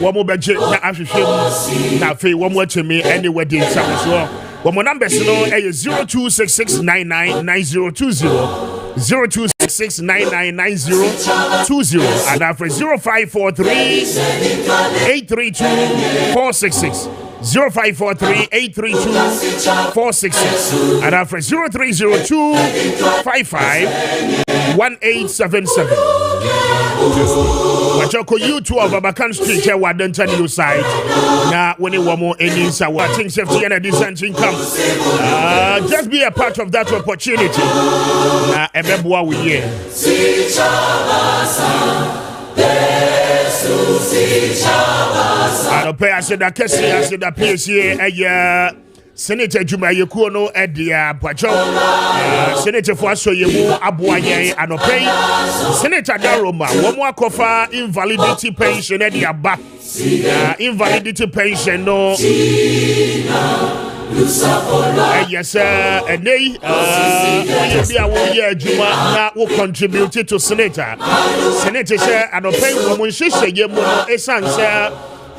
Womo beje na ahwehwem na fe womo atweme any wedding so womo numbers no 0266999020 0266999020 and after 0543-832-466 0543-832-466 and after 0302-55-1877. Wachoko YouTube Abakan Street here Wadenta New site. Now when you want more any watching safety and a decent income. Just be a part of that opportunity. Ebebwa we here. Appiah said that Kessben said that PSA Senator Juma Yekuno Edia Pacho, Senator Faso Yemu Abuaye Anope, Senator Daroma, Womwa Kofa, invalidity pension Edia Ba, invalidity pension no. Yes, sir, and they Juma will contribute to Senator. Senator, sir, Anope, Woman Shisha Yemu, Esan, sir.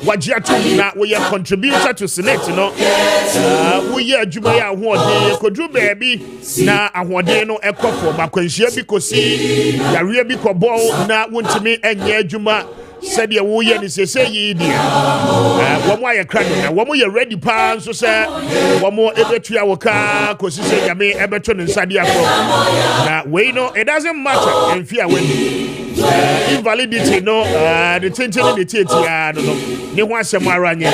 Wajiatu na we are contributor to Senate no we are Jumaya ahode kodru baby na ahode no ekofo makwanhia bi kosi yare bi kobon na wontimi enye adwuma said ya wo ye ni sese yi dia womo aye kra na womo ye ready pa so se womo ebetua woka kosi se yame ebeto ne nsade akọ na we no it doesn't matter in fear when invalidity no the tension the tetia no ne ho asem aranye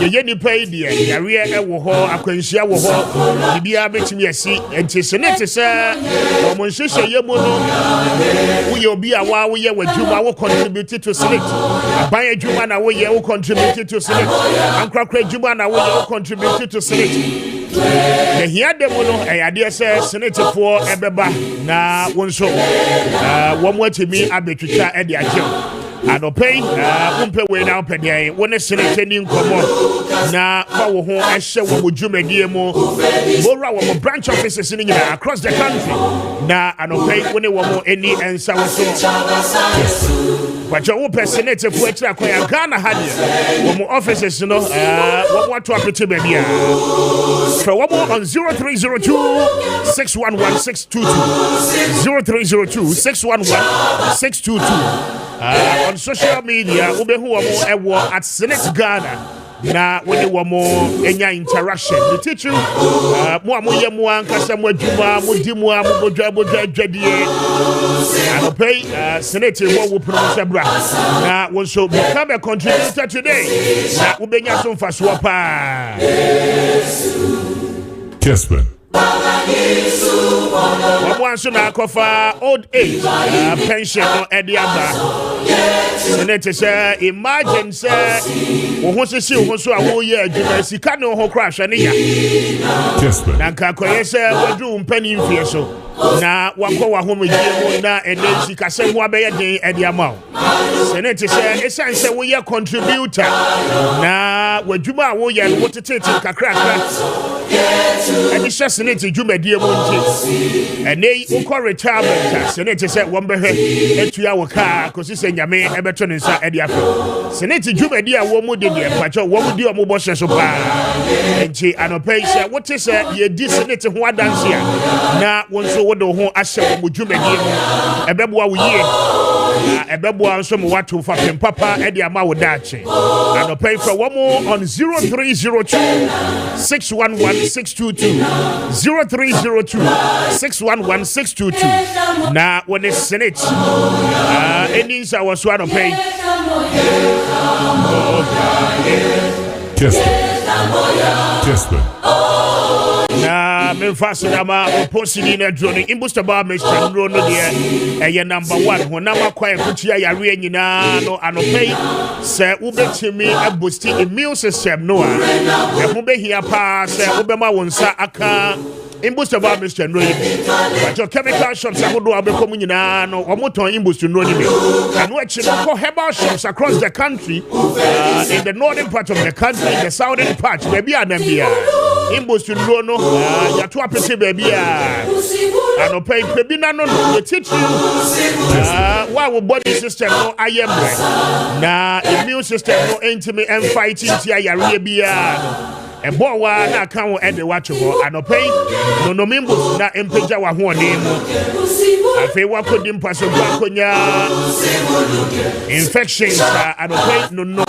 ye ni pay dia yare e wo ho akwanhia wo ho bibia betimi asi enti senate se womo nhwehwe ye mo no wo ye obi a wa wo ye wadwuma wo contribute to select abanye dwuma na wo ye wo contribute to select ankrakra dwuma na wo ye wo contribute to select the here dem no ayade se senate for ebeba na wonso wo mo atimi abetwitwa e de agye Anope umpe we na opede won senate ni nkomo na fa wo ho ehye wo modwumadie mu bora wo branch offices ni nyina across the country na anope woni wo mo eni ensa wo so kwacho wo senate fu akira kwa Ghana hade wo mo offices no wo mo to apete ba bia for wo mo on 0302-611-622 0302-611-622 on social media ubehu wa mo ewo at Senate Ghana na woni wo mo enya interaction the teacher mo amoye mo ankasa mo adwuma mo di mo abodwa dwadie Anope Senate wo promote bra na won so become a contributor today na ubenya so mfaso pa Kessben Wabuanso na kofa old age pension no ediaba Senate say imagine say wo ho sisi wo so a wo ye adwuma sika no ho crash ne ya Kessben na ka koye say wadu mpani mfie so na wakọ wa ho megie mu na ene sika se ho abeye den ediama Senate say esan say wo ye contributor na wadwuma wo ye wo tetete kakra Adisha Senate Jumadi Monte and they uko retirement Senate said one behe etuya waka kosi se nyame ebeto ne nsa ediafe Senate Jumadi a wo mu de de pacho wo mu di o mu bo hye so pa enti anope se what is ye di Senate ho adanse a na wonso wo de ho ahye wo mu Jumadi mu ebeboa wo yie ebeboa nso mu watu fa papa ediama wo dache anope for wo mu on 0302-611-622 0302-611-622 na when the Senate endings I was one of pay Kessben na me fasina ma opposing na drone imbusta ba Mr. Drone no de eye number 1 honama kwa ekutia yare nyina no anope se ubetimi abusti immune system no a ho behia pa se ubema wonsa aka imbusta ba Mr. Drone but your chemical shops ahodo abekom nyina no omoton imbusta Drone me and we go herbal shops across the country in the northern part of the country the southern part maybe anambia imbusta Drone no ya to apese baby anope pebina no the teach you why body system no ayemre na immune system no intimi and fighting tia yare bia ebo wa na kan wo ede wacho ho anope no no mimbo na empeja wa ho ne mu afi wa kodi mpaso gwa konya infections anope no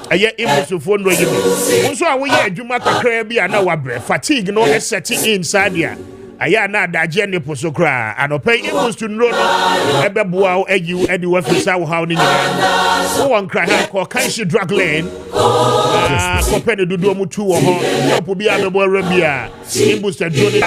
aye immusufo no yimi wonso a wo ye adwuma kakra bi ana wabre fatigue no set inside ya aya na adaje ne poso kra anope immusu no ebeboa wo agiu edi wa fisa wo haw ni nyina wo won kra ha ko kan shi drug lane ko pene dudu mu tu wo ho top bi abebo rabia immusu drone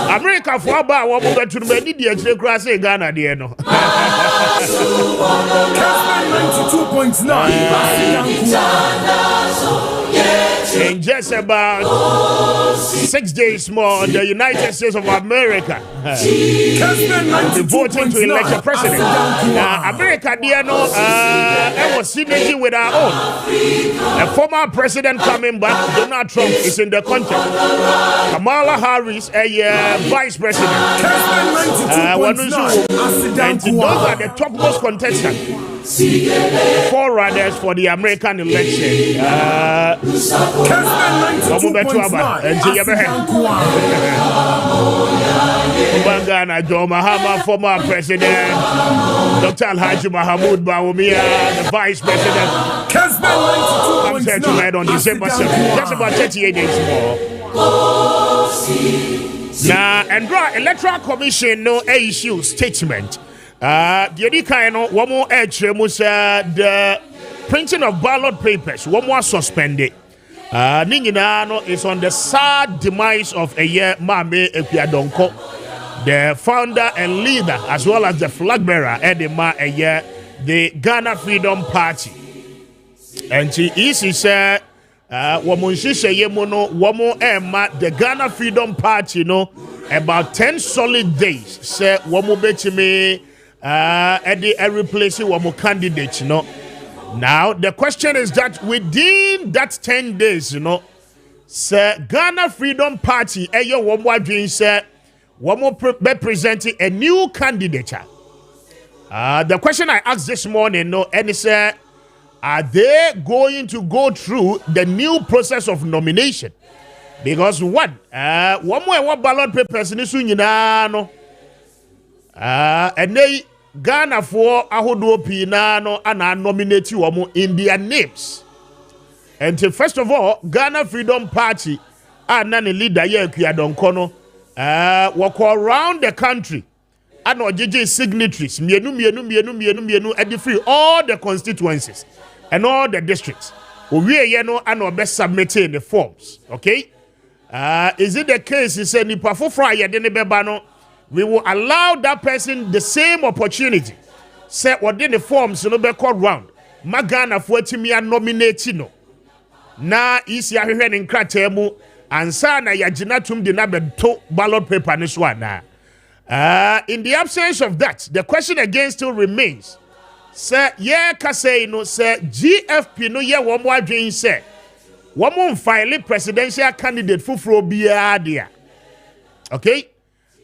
America for aba wo mo betu no ni die kire kra se Ghana de no 92.9 in just about 6 days more, the United States of America voting to elect a president. America, dear no, was synergy with our own. A former president coming back, Donald Trump, is in the country. Kamala Harris, a vice president. And those are the topmost contestants. 4 runners for the American election. Mahama, former president, Dr. Alhaji Mahmoud Bawumia, the vice president, comes here tonight on December 7th. Just about 38 days more. Now, and Electoral Commission no issue statement. The printing of ballot papers, one more suspended. Ninginano is on the sad demise of Mahama Appiah, the founder and leader, as well as the flag bearer, the Ghana Freedom Party. And she said, the Ghana Freedom Party, about 10 solid days, say, replacing one candidate, Now, the question is that within that 10 days, say, Ghana Freedom Party, say, presenting a new candidate. The question I asked this morning, and say, are they going to go through the new process of nomination? Because one more ballot papers in this and they Ghana for ahodo pinano and nominate you in their names. And first of all, Ghana Freedom Party and nani leader Appiah Donkono walk around the country and JJ signatories mienu and free all the constituencies and all the districts. We and best submitting the forms. Okay? Is it the case? He said nipa fofra ye de ne beba we will allow that person the same opportunity. Say within the forms no be called round. Magana for timia nominate no. Na isi ahwehwe ne nkrata mu ansa na yaginatum de na beto ballot paper ne so ana. In the absence of that, the question again still remains. Say ye ka say no say GFP no ye wo mo adwen say wo mo file presidential candidate fufuro bia dia. Okay?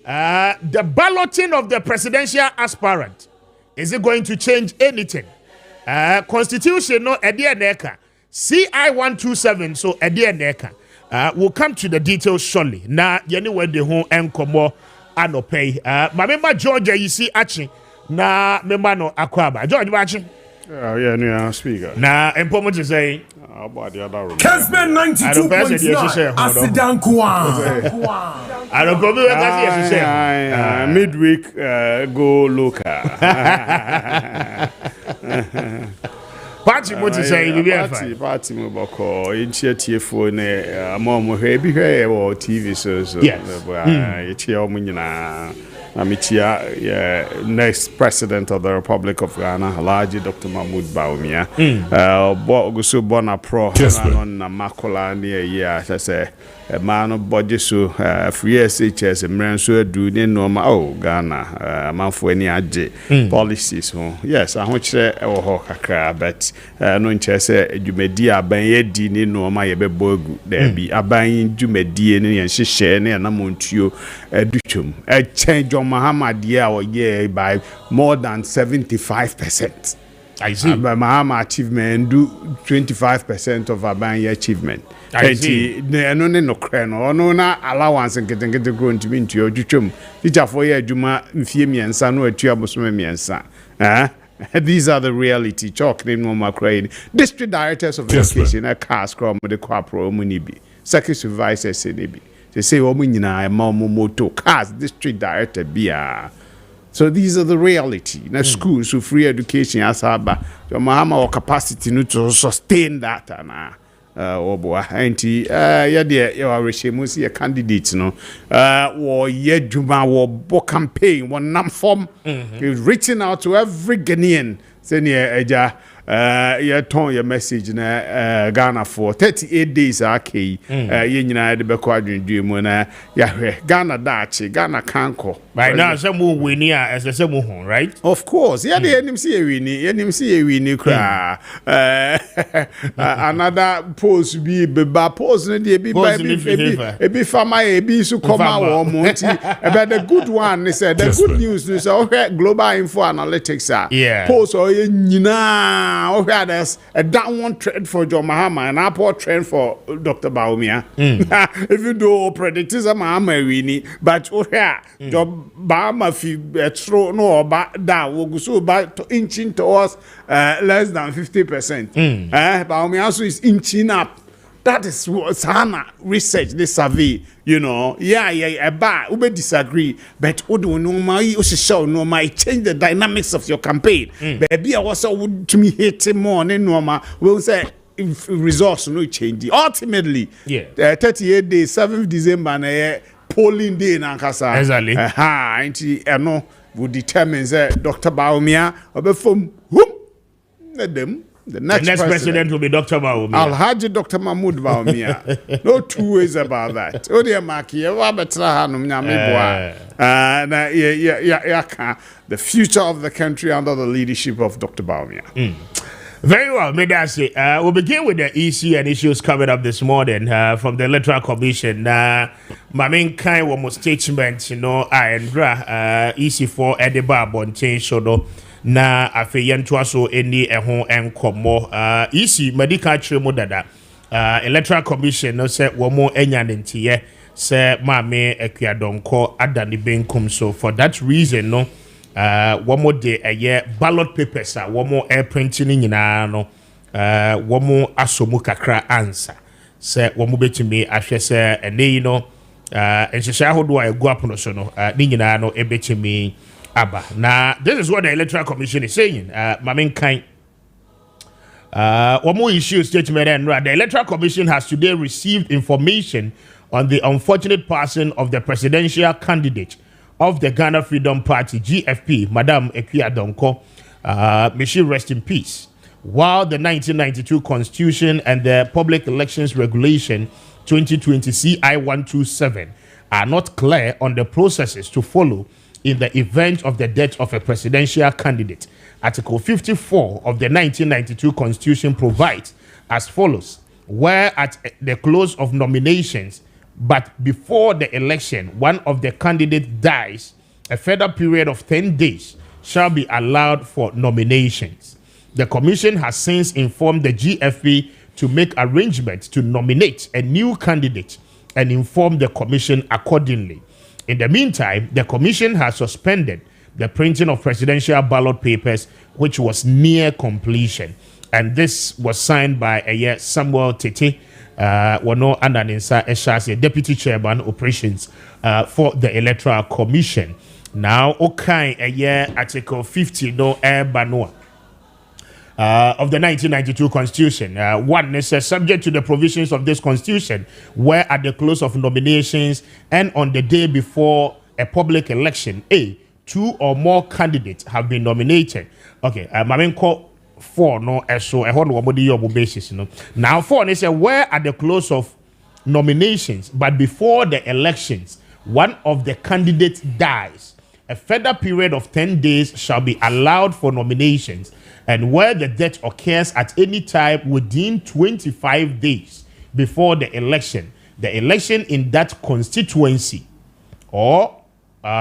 The balloting of the presidential aspirant, is it going to change anything? Constitution no edianeka CI 127 so edianeka. We'll come to the details shortly. Na yeni we de ho enkomo anope. My member Georgia you see achi na member no akwaba. George bachi. Yeah, no speaker. Na empomo to say about the other room. Kessben 92.9. Asidan Kwa. I don't go midweek go local. Party mo to say party mo boko initiative for ne mom he bi hwe o TV so ye omo nyina Amitia, next president of the Republic of Ghana, Alhaji Dr. Mahmoud Bawumia. Born a pro on Makola near year, I say, man no budget so free SHS mran so adu ne normal Ghana man for any age policies yes I want to kakra but no interest dwumadi aban ye di ne normal ye bebo agu there be aban dwumadi ne yen hyehyɛ ne na montuo adutwom change on Mahama dia or yeah by more than 75%. I see. But Mahama achievement do 25% of Abanye achievement. I see. No crano, no na allowance and getting grown to be into your juchum. Teacher for your Juma, Fiemi and San, or Tuabosumi and San. These are the reality. Chalk name no Macrain. District directors of education, a cast from the Quapro Munibi. Second supervisor Senibi. They say, oh, Munina, Moto, cast district director Bia. So these are the reality. Now schools so free education as Abba, your Mahama or capacity to sustain that oh boy, auntie, yeah dear, you are a candidate, no. Or yeah, Juma or book campaign, one num form, reaching out to every Ghanaian, saying yeah, you turn your message na Ghana for 38 days okay you nyina de be kwadwendwe mu na ya Ghana dachi Ghana kanko right now some who win here as some who right of course yeah the NMC win kra another post be post no dey be farmer e be so come out monti about the good one is the good news is global info analytics post or nyina there's a downward trend for John Mahama and upward trend for Dr. Bawumia. Even though predictors are Mahama winning, but John Bahama throw no back down, will go so back to inching towards less than 50%. Bawumia also is inching up. That is what Sana research, this survey, you know. We may disagree, but change the dynamics of your campaign. Baby, I was to me hating more than normal. We'll say if results no change. Ultimately, 38 days, 7th December, polling day in Ankasa. Exactly. No, would determine Dr. Bawumia or from whom them. The next president will be Dr. Bawumia. Alhaji Dr. Mahmoud Bawumia. No two ways about that. Oh dear Maakye, the future of the country under the leadership of Dr. Bawumia. Very well, Medasi. We'll begin with the EC and issues coming up this morning from the Electoral Commission. My main kind of statement, you know, EC4 Edeba Bonchain Shodo. Na afeyentua so eni eho enkomo isi medical tremo dada Electoral Commission no se womo enya ntiye se maame akuadonko adani benkum so for that reason no womo de ballot papers womo air printing nyina no womo asomu kakra answer se womo betumi ahwe se ene no enhyehyɛ ahodo a egu apono so no ni nyina no ebetumi Abba. Now, this is what the Electoral Commission is saying. One more issue statement and the Electoral Commission has today received information on the unfortunate passing of the presidential candidate of the Ghana Freedom Party, GFP, Madam Appiah Donko. May she rest in peace. While the 1992 Constitution and the Public Elections Regulation 2020 CI 127 are not clear on the processes to follow in the event of the death of a presidential candidate. Article 54 of the 1992 Constitution provides as follows: where at the close of nominations, but before the election, one of the candidates dies, a further period of 10 days shall be allowed for nominations. The Commission has since informed the GFP to make arrangements to nominate a new candidate and inform the Commission accordingly. In the meantime, the Commission has suspended the printing of presidential ballot papers, which was near completion. And this was signed by Samuel Tete, Wano Andaninsa Eshase, Deputy Chairman Operations for the Electoral Commission. Now, Article 50 no Banoa. Of the 1992 Constitution. One is subject to the provisions of this Constitution, where at the close of nominations and on the day before a public election, two or more candidates have been nominated. Okay, Mamenko 4 no so a basis no. Now 4 is where at the close of nominations, but before the elections, one of the candidates dies, a further period of 10 days shall be allowed for nominations, and where the death occurs at any time within 25 days before the election in that constituency or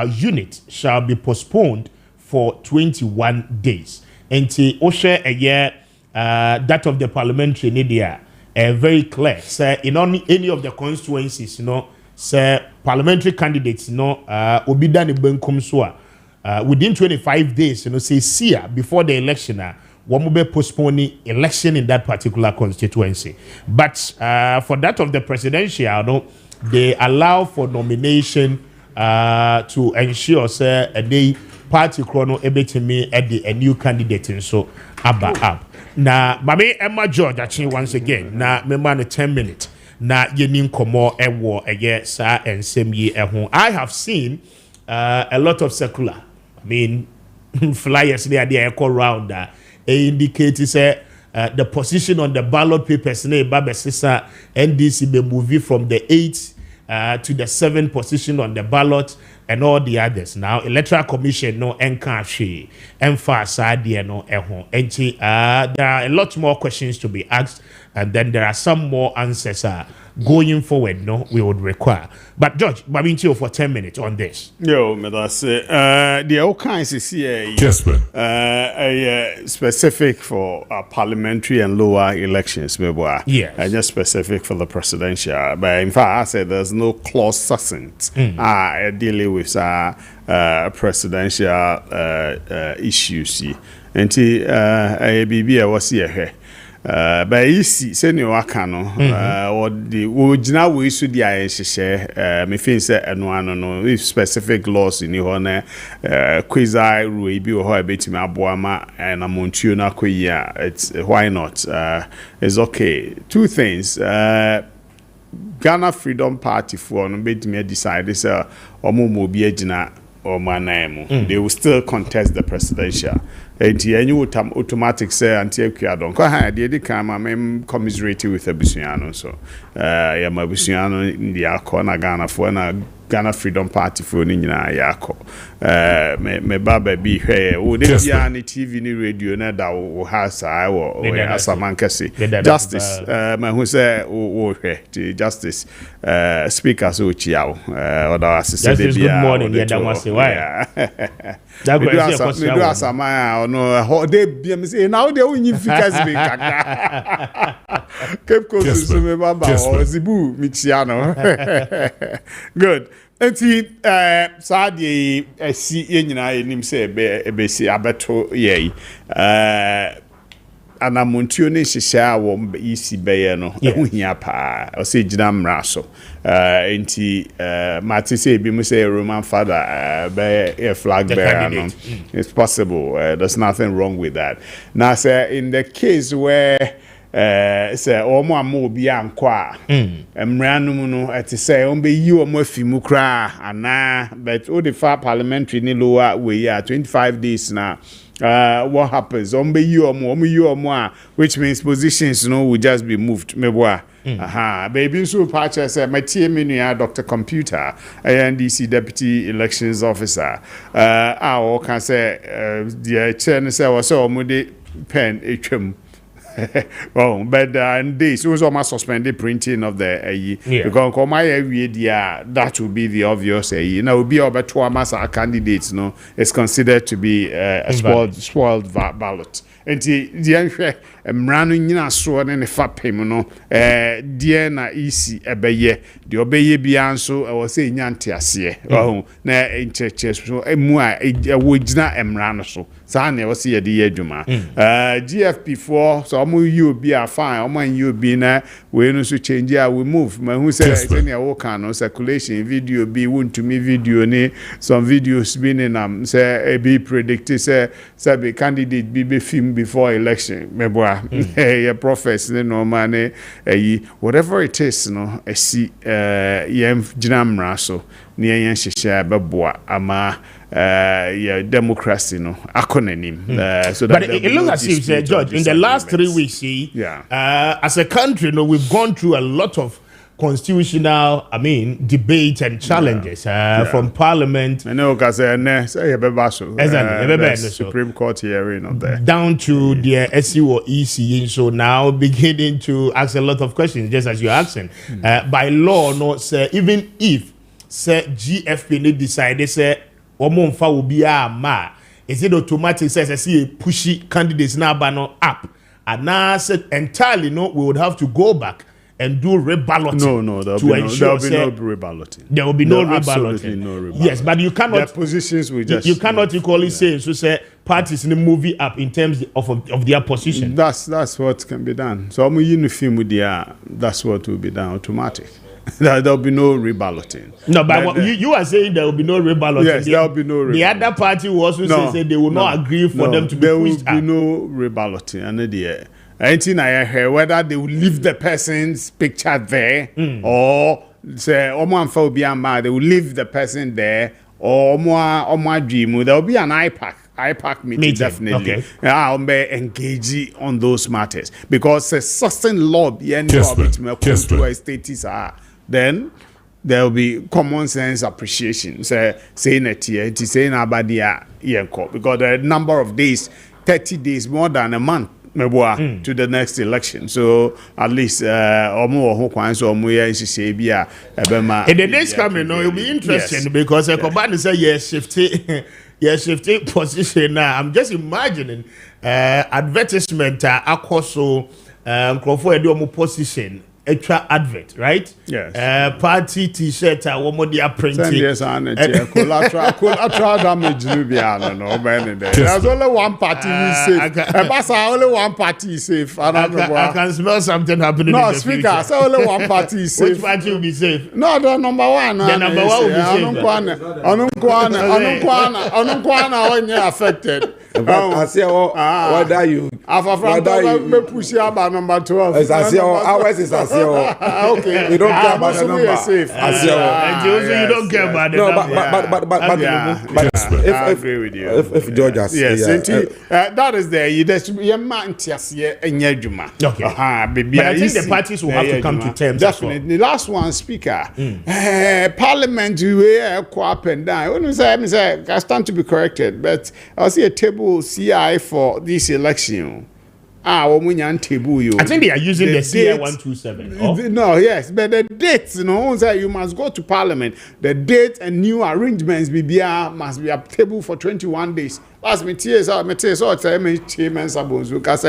unit shall be postponed for 21 days. And to Osha a year, that of the parliamentary media, very clear. Say in any of the constituencies, say parliamentary candidates, obida ni benkum so within 25 days, say see before the election, one will be postponing election in that particular constituency. But for that of the presidential, they allow for nomination to ensure say a day party chrono ebetimi a new candidate and so up. Now, Mame Emma George actually once again. Now, me man 10 minutes. Now, you need komo ewo eye sa and same ye ehun. I have seen a lot of circular. I mean, flyers there echo round that indicate say the position on the ballot papers. Ne Baba Sisa NDC be moving from the 8th to the 7th position on the ballot. And all the others. Now, Electoral Commission no encash emphasize idea no ehon. And there are a lot more questions to be asked, and then there are some more answers going forward. No, we would require. But George, Babinchio for 10 minutes on this. Yo, me that's the all kinds is here. Kessben. Specific for parliamentary and lower elections, maybe. Yeah. And just specific for the presidential. But in fact, I said there's no clause succinct. Dealing with presidential issues. And BB was here. But you see, senior Wakano, or the original we should share, me think say no if specific laws in your honor, quasi ruby or bit me abuama and a montuna quia, it's why not? It's okay. Two things. Ghana Freedom Party for no bit me decide this omo be ejina or my name. They will still contest the presidential. And you would automatic say until Kiadon. Koha did come, I'm commiserating with a Busiano. So I am a Busiano in the Akona Ghana for Ghana Freedom Party for Nina Yako. Me baba be here. Would there be any TV ni radio na da wo hasa or Asamankasi Justice my who say Justice Speaker so chiao or the assistant good morning yeah that was why that go say do asama no they be me say now they win Kessben kaka Cape Coast so me baba or Zibu Michiano good. Enti saadi si yenyina enim se be si abeto ye anamontuo ne hihia wo isi beye no ehia pa o se gina mra so enti mate se bi mu say Roman father be flag bearer no it's possible there's nothing wrong with that now say in the case where say omo amo obi ankwa emranum no eti say on be yi omo afimu kra ana but o the far parliamentary ni lower we 25 days now what happens on be yi omo which means positions will just be moved meboa baby so patch say my TM Dr. Computer NDC deputy elections officer all can say the chair say was so omo pen etwam. Well, but and this was almost suspended printing of the because come my that will be the obvious now will be about 2 massa candidates is considered to be a spoiled ballot. And the answer mranu nyina so ne fa pem no die na isi ebeye de obeye bia nso wo se nyante ase na encheche so emu a wo gina mranu so sa na wo se ye de adwuma GFP4 so omo UB a fine omo UB na we no so change a we move ma hu say na wo kan no circulation video be want to me video ni some videos been in say be predicted say be candidate be film before election meboa your prophets no man whatever it is no esi yem ginamra so ne yen hyehyɛ beboa ama democracy no akonanim so that but it looks as if George in the last 3 weeks as a country we've gone through a lot of constitutional, debate and challenges from Parliament. I know because Supreme Court hearing of that down to the SC or EC, so now beginning to ask a lot of questions, just as you're asking. By law, no, sir, even if GFP decided, say, Omonfa will be a ma, is it automatic? Says I see a pushy candidates now banner up, and now said entirely no, we would have to go back and do reballoting. No, there'll be no reballoting. There will be no reballoting. Absolutely no reballoting. Yes, but you cannot. Their positions will just. You cannot equally say parties in the movie up in terms of their position. That's what can be done. So I'm uniform with that's what will be done automatic. There'll be no reballoting. No, but you are saying there will be no reballoting. Yes, there will be no reballoting. The other party will also say they will not agree for them to be pushed up. There will be no reballoting. And anything I hear, whether they will leave the person's picture there or say, they will leave the person there or more dream. There will be an IPAC meeting. Definitely. Okay. I'll be engaging on those matters because a certain lobby and status are then there will be common sense appreciation. Saying it here, it is saying about because the number of days, 30 days, more than a month. To the next election, so at least in the days coming, it'll be interesting because Kobani say shifting position now. I'm just imagining advertisement so position. Extra advert, right? Yes. Party T-shirt, one more dia printing. Collateral damage. There's only one party safe. Only one party safe. I can smell something happening. No, in the speaker. future. So only one party is safe. Which party will be safe? No, the number one. The number one will be safe. Affected. I see whether you push about number 12. Ours is okay. We don't care about the number. Safe. You don't care about the number. But I agree with you. If George has that is there. You just be a man Okay. But I think the parties will have to come to terms. Definitely. The last one, Speaker. Parliament, we go up and down. When we say, I stand to be corrected, but I see a table CI for this election. I think they are using the CI 127. No, yes, but the dates, you must go to Parliament. The date and new arrangements must be a table for 21 days. Last me tears out, so chairman Sabons because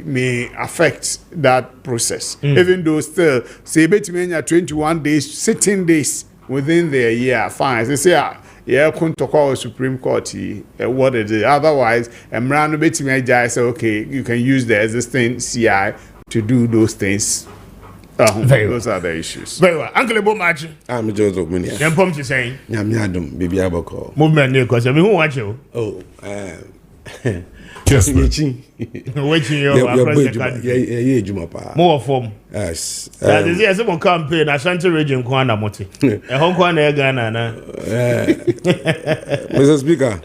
may affect that process. Even though still say between 21 days, 16 days within the year, fine. They say couldn't call Supreme Court what it is. Otherwise, say, okay, you can use the existing CI to do those things. Those are the issues. Very well. Uncle Ebomachi. I'm Joseph Munia. Then Pom to say. Yamiadum, baby Aboko. Movement because I mean who watch you? Oh, Kessben. Waiting you across the country. More form. Yes. That is yes, someone campaign Ashanti region Kwana Moti. A Hong Kong Ghana na. Mr. Speaker.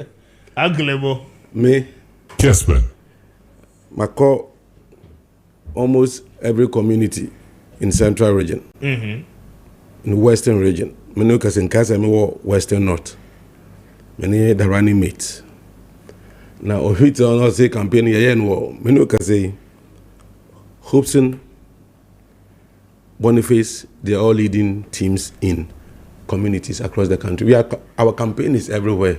Uncle Ebo. Me. Kessben. Mako almost every community in Central region. In the Western region. Menukas in Kasa Western North. Many the running mates. Now, if it's on say campaign here, Menukas Hobson, Boniface, they are all leading teams in communities across the country. Our campaign is everywhere,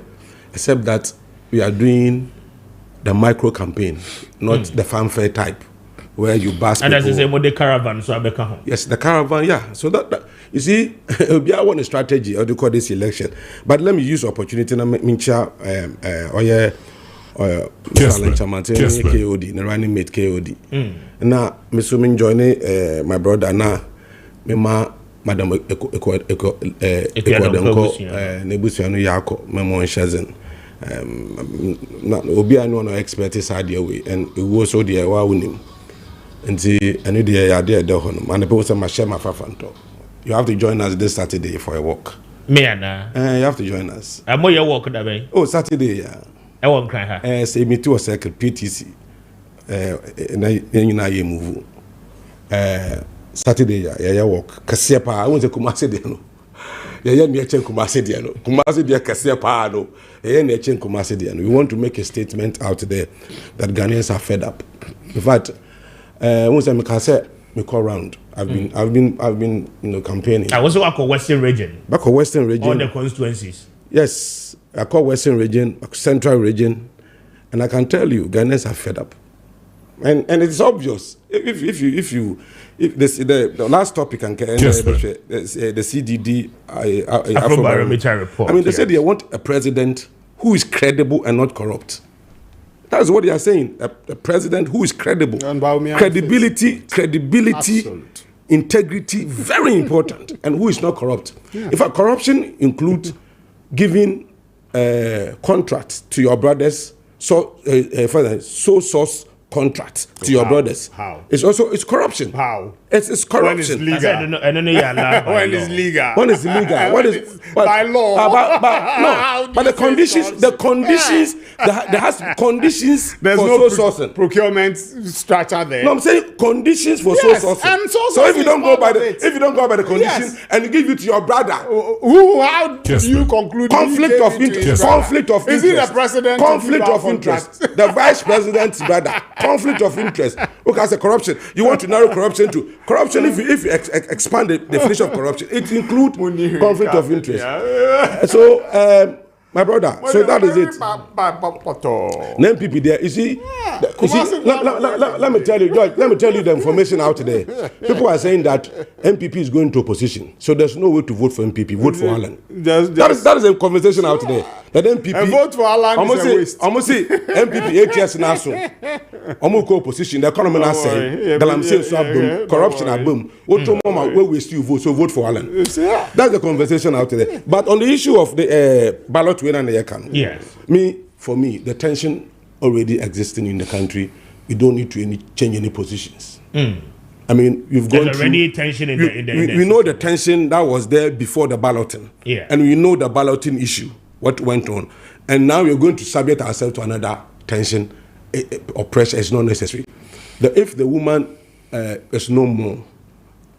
except that we are doing the micro campaign, not the fanfare type, where you bask. And as I say, the caravan, so I become home. Yes, the caravan, yeah. So that you see, we are one strategy, or do call this election. But let me use opportunity to mention, KOD, the running mate KOD. Now, Mr. Min join my brother now, Madam Ekwadenko, Nebusiano Yako, Memo Shazen. Obi I know no expert side way, and it was so dear winning. And see, any day I dare the honor, and the person must share my fafanto. You have to join us this Saturday for a walk. Me you have to join us. I'm more your walk that way. Oh, Saturday, yeah. I won't cry her. Say me to a circle PTC. And I move. Saturday ya work kase pa I want to Kumasi dey no ya me chen Kumasi dey no Kumasi dey kase pa no ya me chen Kumasi dey no we want to make a statement out there that Ghanaians are fed up. In fact once I say me call round I've been campaigning. I also call Western region. Back Western region. All the constituencies. Yes, I call Western region, Central region, and I can tell you Ghanaians are fed up. And it's obvious if the last topic and the CDD Afrobarometer report. I mean, they said they want a president who is credible and not corrupt. That's what they are saying. A president who is credible. Credibility, Absolute. Integrity, very important, and who is not corrupt. Yeah. In fact, corruption includes giving contracts to your brothers, sole source contracts to your brothers. How? It's corruption. How? It's corruption. When is legal? When is legal? When is illegal? What is by law? But the conditions, there has conditions There's for no sole sourcing. Procurement structure there. No, I'm saying conditions for sole sourcing. So if you don't go by the conditions and you give it to your brother, how do you conclude conflict of interest? Conflict of interest. Is it the president? Conflict of interest. The vice president's brother. Conflict of interest. Okay, as a corruption, you want to narrow corruption to corruption. If you expand the definition of corruption, it includes conflict of interest. So, my brother, so that is it. Name people there. You see, let me tell you, George, let me tell you the information out there. People are saying that MPP is going to opposition, so there's no way to vote for MPP. Vote for Alan. That is a conversation out there. That MPP and vote for Alan is a waste. Almost see MPP 8 years now soon. Almost opposition. The economy now say Galamsey so boom, corruption are boom. What mama where we still vote? So vote for Alan. That's the conversation out there. But on the issue of the ballot winner and the account, for me, the tension already existing in the country. We don't need to change any positions. I mean, you've gone There's already tension in the we know the tension that was there before the balloting. Yeah. And we know the balloting issue, what went on. And now we're going to subject ourselves to another tension or pressure. It's not necessary. If the woman is no more,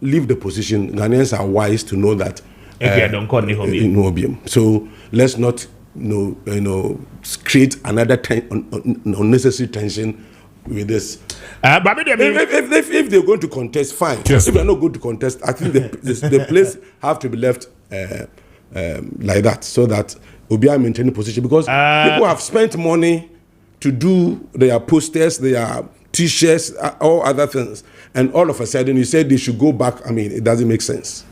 leave the position. Ghanaians are wise to know that. Don't call Obium. So let's not create another unnecessary tension with this. If they're going to contest, fine. If they're not going to contest, I think the place have to be left like that, so that Obia maintain position, because people have spent money to do their posters, their T-shirts, all other things, and all of a sudden you say they should go back. I mean, it doesn't make sense.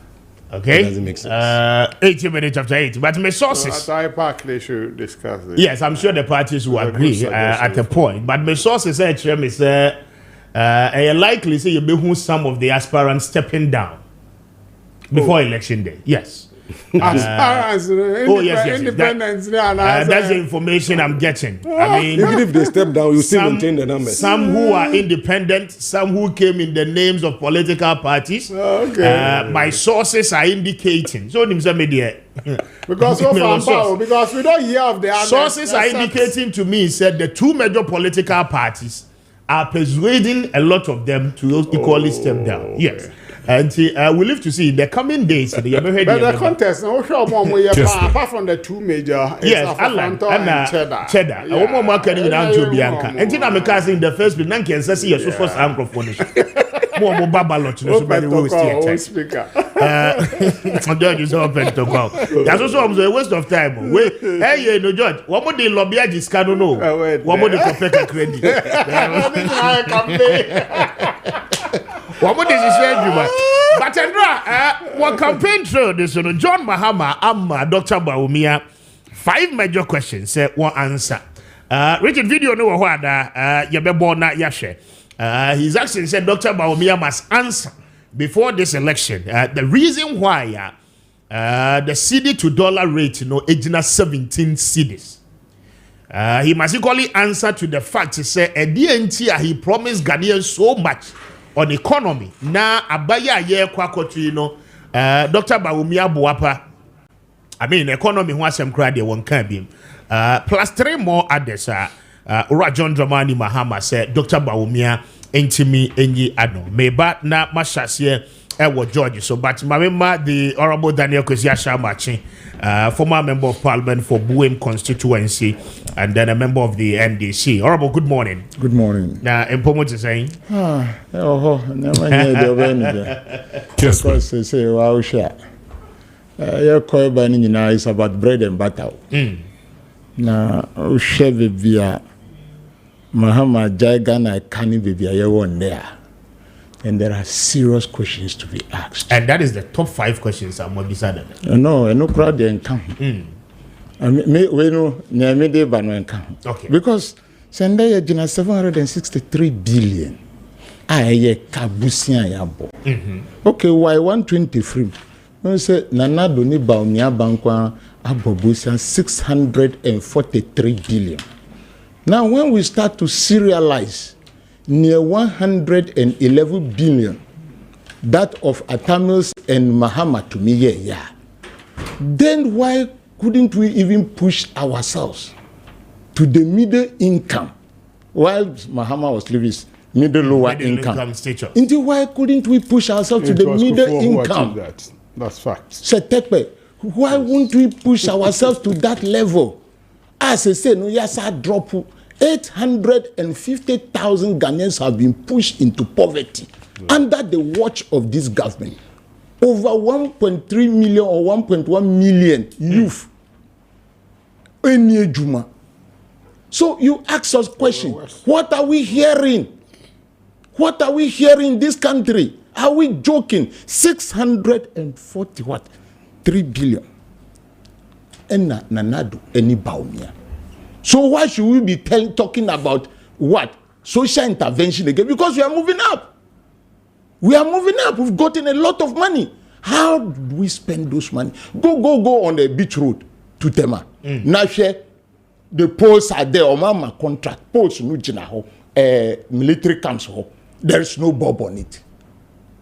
Okay. It doesn't make sense. 80 minutes after 8. But my sources. At Park, they should discuss this. Yes, I'm sure the parties will agree at a point. But my sources say, likely say you be some of the aspirants stepping down before election day. Yes. Aspirants, independence. That's the information I'm getting. I mean, even if they step down, you still maintain the numbers. Some who are independent, some who came in the names of political parties. Okay. My sources are indicating. So, media. Because because we don't hear of the others. Sources are indicating to me said the two major political parties are persuading a lot of them to equally step down. Yes. And we live to see in the coming days. But the contest, apart from the two major, yes, Alan and Cheddar. I want more marketing down to Bianca. And then I'm casting the first bit. Nanki and Sassy, your first microphone. More ballot. No, somebody will stay speaker. George is open to go. That's also a waste of time. Hey, no, George. What would the lobby just can't know? What would the perfect credit? What would this say? But Andra, what campaign through this? John Mahama, Dr. Bawumia. 5 major questions. One answer. Richard video no what you be born na yashe. He's asking said Dr. Bawumia must answer before this election. The reason why the cedi to dollar rate ejina 17 cedis. He must equally answer to the fact he said he promised Ghanaians so much on economy. Na abaya ye kwakotu Dr. Bawumia Buapa. I mean economy who has some credit one can be. Plus 3 more others. John Dramani Mahama said Dr. Bawumia intimi enyi ano meba na mashase Ewo George. So, but Mamma, the Honorable Daniel Kwesiasha Maakye, former member of parliament for Bawumia constituency, and then a member of the NDC. Honorable, good morning. Good morning. Now, Mpomo is saying, Kessben. Say, wow, share. Your call by is about bread and butter. Now, share via Mahama Jagana canny baby, I won there. And there are serious questions to be asked. And that is the top 5 questions I'm going to be saying. No crowd they come. We know Nyamide Banu come. Okay. Because Sunday Jina 763 billion. Aye kabusia yabo. Okay, why 123? No say Nana Doni Bawumia Bankwa abobusia 643 billion. Now when we start to serialize near 111 billion, that of Atamios and Mahama to me, yeah. Then why couldn't we even push ourselves to the middle income while Mahama was living middle lower income stature? Indeed, why couldn't we push ourselves to the middle income? That's fact. Setepe, why won't we push ourselves to that level? As I say, no, yes, I drop. 850,000 Ghanaians have been pushed into poverty under the watch of this government. Over 1.3 million or 1.1 million youth. So you ask us questions. What are we hearing? What are we hearing in this country? Are we joking? 640 what? 3 billion. And Nanado, any Bawumia. So why should we be talking about what? Social intervention again? Because we are moving up. We are moving up. We've gotten a lot of money. How do we spend those money? Go on the beach road to Tema. Now the posts are there. Omama contract. Posts no jina military camps ho. There is no bob on it.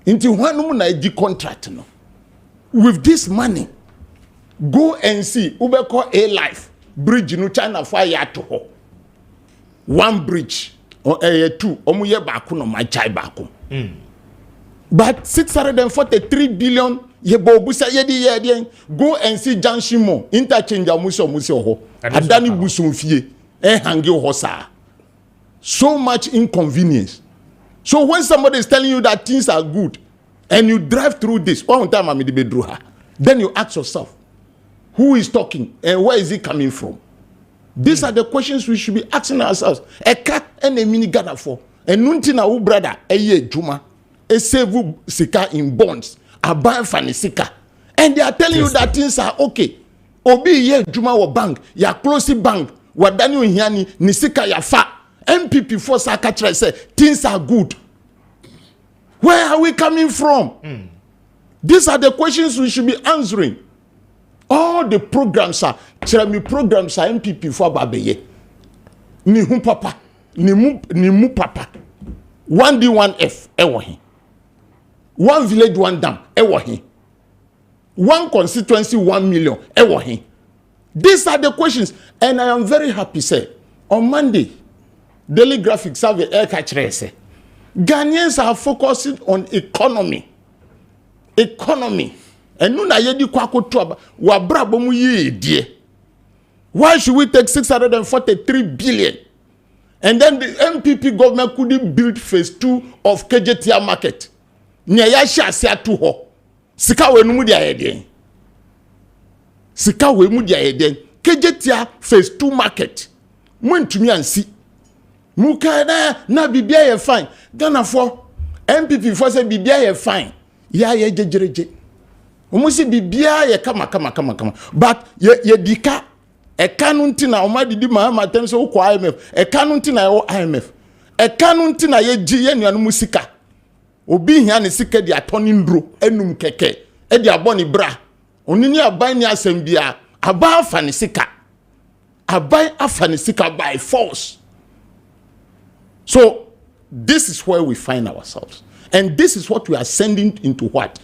Into one the contract no. With this money, go and see Uber call a life. Bridge no China fire to ho. One bridge or two omuye baku no my chai baku. But 643 billion ye bobusa yedi go and see Janshimo interchange amuso ho. Adani busumfie hangi hosa. So much inconvenience. So when somebody is telling you that things are good and you drive through this, one time then you ask yourself, who is talking and where is it coming from? These are the questions we should be asking ourselves. A cat and a mini Ghana for. And nuntina u brother a ye juma. A save sika in bonds. A buy fani sika. And they are telling you that things are okay. Obi ye juma wa bank. Ya close bank. Wadani unyani ni sika ya fa. MPP for Sakatra say things are good. Where are we coming from? These are the questions we should be answering. All the programs are programs are MPP for Babeye. Ni hum papa, ni mu papa. 1D 1F ewohi. 1 village 1 dam ewohi. 1 constituency 1 million ewohi. These are the questions, and I am very happy say on Monday Daily Graphic survey air catcher say Ghanaians are focusing on economy. And nuna yedi kwako tuaba wabra bomu ye die. Why should we take 643 billion? And then the MPP government couldn't build phase 2 of KJTR market. Nyayasha sia tu ho. Sika we numu dia yeden. Sika we mu dia yeden. KJTR phase 2 market. Mwentumi ansi. Muka na bibia ye fine. Ghana for MPP for say bibia ye fine. Ya ye jejereje. Umusi bibia ye kama. But ye dika e kanunti na omadidi Mahama temse uko IMF. E kanunti na yo IMF. E kanunti na ye ji ye nuanu musika. Obi hia ne sika di atoni ndro enum keke. E di aboni bra. Onini aban ni asembia. Aba afani sika. Aban afani sika by force. So this is where we find ourselves. And this is what we are sending into what?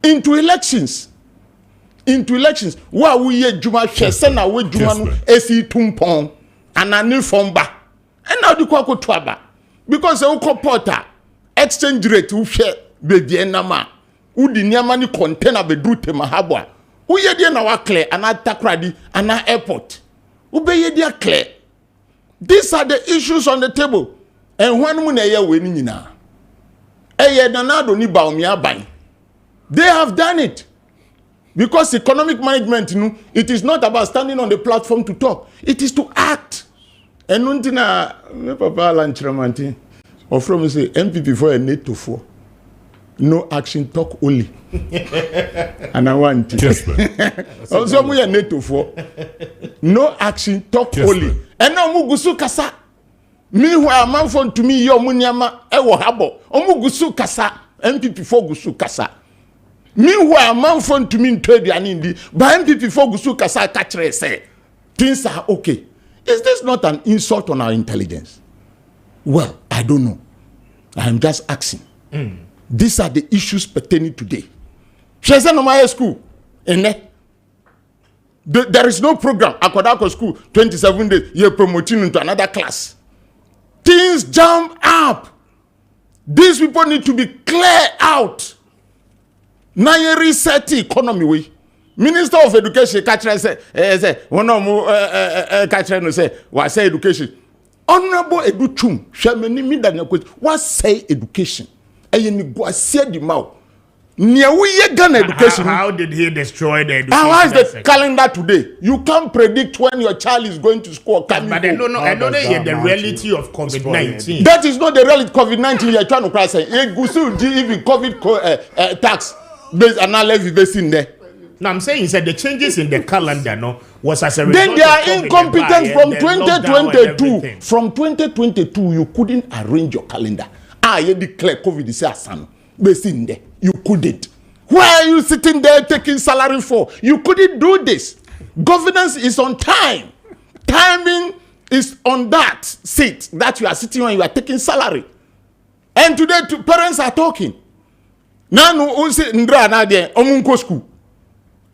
Into elections. Wa we ye juma hwese na we juma no esi tumpon anane fomba. And now the kwako twaba. because you porter exchange rate you share baby enama udi niama ni container be dru te mahabwa who ye dia na wa clear and atakradi and airport ube ye dia clear. These are the issues on the table and when mu na ye we ni nyina eye nanado ni Bawumia ban. They have done it because economic management, it is not about standing on the platform to talk. It is to act. And nuntina me papa lanchramanti or from say MPP for a need to for no action talk only. And I want it. Also we are need to for no action talk only. And now mugusu kasa. Meanwhile, man phone to me your munyama ewo habo. Omugusu kasa MPP for gusu kasa. Meanwhile, man phone to me in trade and indi, but MPP for gusu kasa kachre say things are okay. Is this not an insult on our intelligence? Well, I don't know. I am just asking. These are the issues pertaining today. She's in my school. There is no program. Akodako school, 27 days, you're promoting into another class. Things jump up. These people need to be clear out. Now you reset the economy way. Minister of Education Kachre say one of Kachre no say what say education. Honorable Educhum Shemeni mi dan yakwe what say education. E ni go say the mouth. Nia we ye Ghana education. How did he destroy the education? How is the calendar today? You can't predict when your child is going to school. But I don't know. I don't know the reality of COVID-19. That is not the reality of COVID-19. You are trying to cry say even COVID tax based analysis based in there. Now I'm saying that the changes in the calendar was as a result. Then they are incompetent from 2022. From 2022, you couldn't arrange your calendar. You declare COVID is a son. Based in there, you couldn't. Why are you sitting there taking salary for? You couldn't do this. Governance is on time. Timing is on that seat that you are sitting on. You are taking salary. And today, parents are talking. Now, no, say Ndra na there. Omunko school.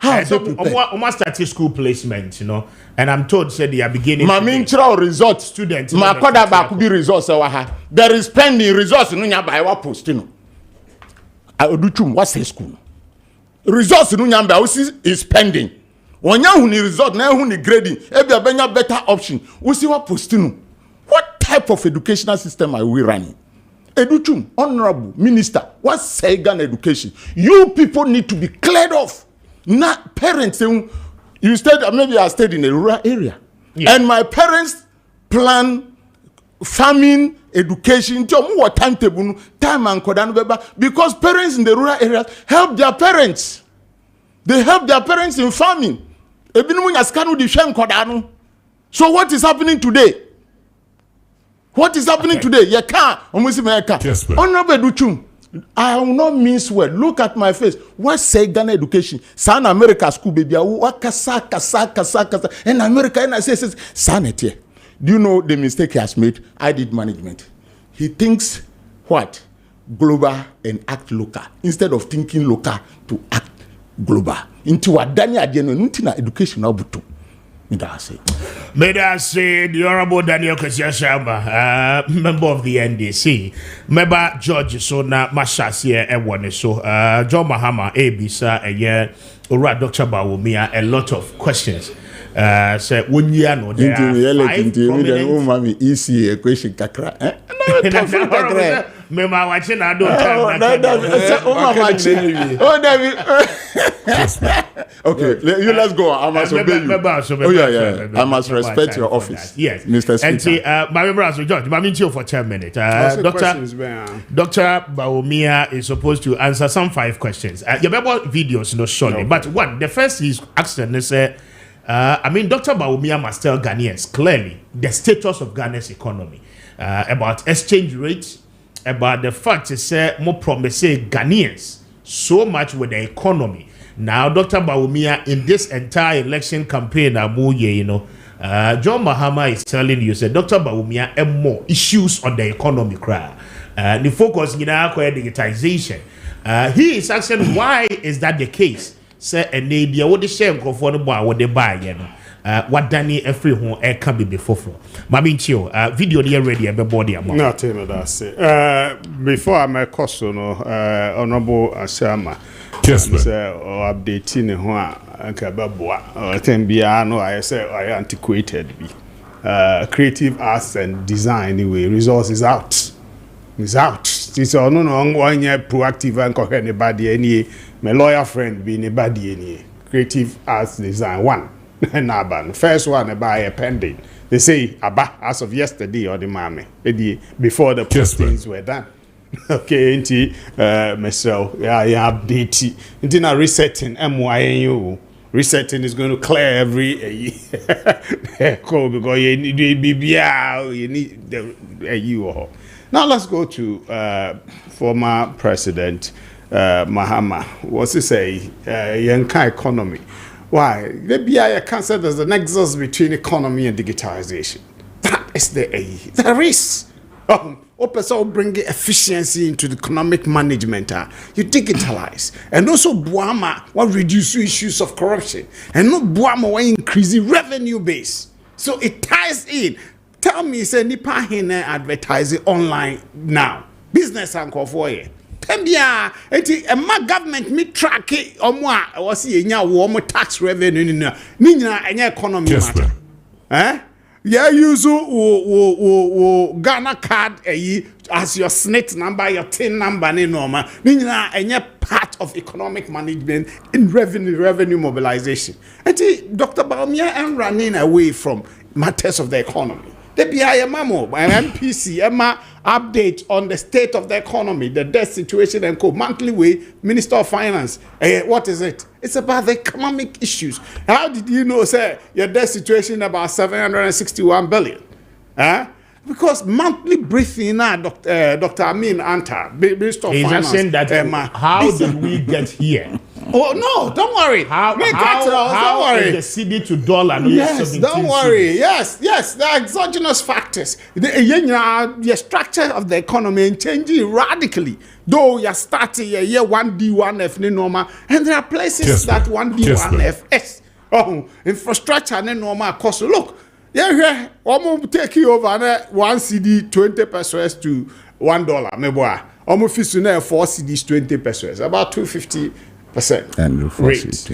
How so almost started school placement, and I'm told said they are beginning. Maminchra result students. Makoda ba Kubi results there is pending results no nya by what post Oduchum what say school. Results no nya by is pending. Wonya hu ni result na hu ni grading. E bia benya better option. We see what post What type of educational system are we running? Educhum, honorable minister, what say Ghana education? You people need to be cleared off. Not parents, you stayed, maybe I stayed in a rural area. Yeah. And my parents plan farming, education, timetable, time and because parents in the rural areas help their parents. They help their parents in farming. So what is happening today? What is happening today? Honorable Duchum, I will not mince word. Look at my face. What say Ghana education? San America school baby. What kasa. And America and I say sanity. Do you know the mistake he has made? I did management. He thinks what? Global and act local. Instead of thinking local to act global. Into what Daniel Adiano Nutina education abutu. May I say the Honorable Daniel Kessben, member of the NDC, member George Sona Mashas here and one so John Mahama Abisa a year or Dr. Bawumia a lot of questions. Say 1 year no there are easy question kakra. Remember watching I don't okay, let's go. I must obey you. Oh yeah. I must respect your office. Yes, Mr. Speaker. And see, my member also George, I'm in for 10 minutes. Dr. Bawumia is supposed to answer some 5 questions. You remember videos, surely. But one, the first is asking is Dr. Bawumia must tell Ghanaians clearly the status of Ghana's economy, about exchange rates, about the fact that more promise Ghanaians so much with the economy. Now, Dr. Bawumia, in this entire election campaign, John Mahama is telling you, say, Dr. Bawumia, have more issues on the economy. The focus in our digitization. He is asking, why is that the case? Say, and they what the share of what they buy, what Danny every home can be before for. Mabinchio, video near ready a body among. Not in that's it. Before I make costo no honorable Asama. Kessben. Or updating and Kababua. I think Biano, I say I antiquated be. Creative arts and design anyway. Resource is out. It's out. It's no one year proactive and coher anybody any. My lawyer friend be anybody any. Creative arts design one. Naban. First one about a pending. They say Abba as of yesterday or the Mahama. Before the postings were done. Okay, inti myself, yeah, update. Inti na resetting MYNU. Resetting is going to clear every code because you need the EU. Now let's go to former President Mahama. What's he say? Yanka economy. Why? Maybe I can say there's a nexus between economy and digitalization. That is there is. Also bring efficiency into the economic management. You digitalize. And also Buama will reduce issues of corruption. And no Buama will increase the revenue base. So it ties in. Tell me, say Nipa Hine advertising online now. Business and for you. Tembia, my government me track it or more. I was seeing warm tax revenue in Nina and economy matter. Eh? Yeah, use Ghana card as your SNIT number, your TIN number, normal. Nina and part of economic management in revenue mobilization. And Dr. Bawumia and running away from matters of the economy. The BIA Mamo, my MPC, Emma update on the state of the economy, the debt situation and monthly way, Minister of Finance. What is it? It's about the economic issues. How did you know, sir, your debt situation about 761 billion? Because monthly briefing now, Dr. Amin Anta, Minister of Finance. Saying that how did we get here? Oh no! Don't worry. How don't worry. The CD to dollar? Yes, don't worry. Yes, there are exogenous factors. The structure of the economy changing radically. Though you're starting a year 1D, 1F, normal, and there are places that 1D, 1F is. Infrastructure and normal cost. Look, yeah, almost taking over 1 CD 20 pesos to $1. Meboa, almost 4 CDs 20 pesos, about 250%. And rate.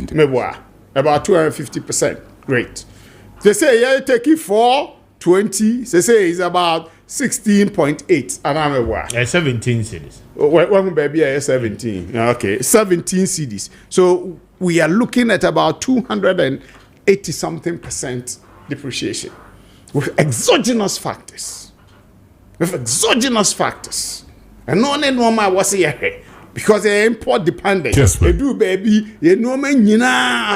About 250% rate. They say yeah, take it 420. They say it's about 16.8. And I'm 17 cities. When baby 17. Okay, 17 CDs. So we are looking at about 280 something % depreciation with exogenous factors. And no normal was here. Because they import dependent. They do baby, you know me,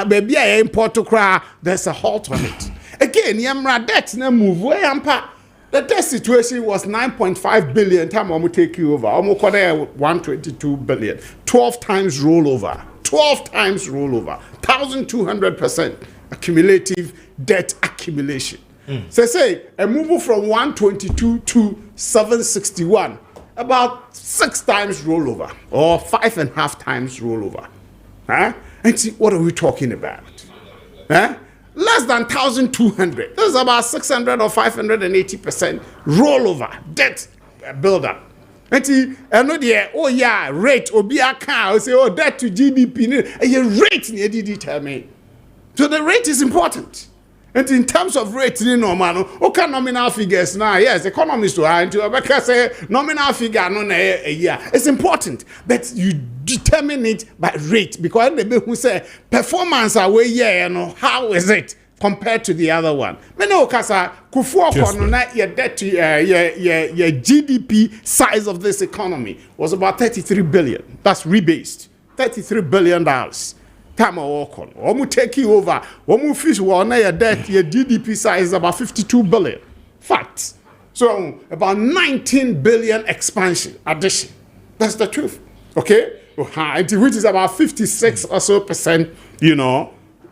baby, I import to cry. There's a halt on it. Again, Yamra debt na move way ampa. The debt situation was 9.5 billion time I'm take you over. I'm 122 billion. 12 times rollover. 1,200% cumulative debt accumulation. So say a move from 122 to 761. About 6 times rollover or 5.5 times rollover. And see, what are we talking about? Less than 1,200. This is about 600 or 580% rollover, debt buildup. And see, I know the rate or be a car, say, debt to GDP, rate near determine. So the rate is important. And in terms of rate, normal, okay, nominal figures now, yes, economists are into because nominal figure no a year. It's important, but you determine it by rate because the people who say performance away, how is it compared to the other one? But no, kasa kufuor kono your debt to your GDP size of this economy was about 33 billion. That's rebased, $33 billion. Time I walk on. Omu take you over. Omu fish one your debt, your GDP size is about 52 billion. Facts. So about 19 billion expansion addition. That's the truth. Okay? Which is about 56 or so %,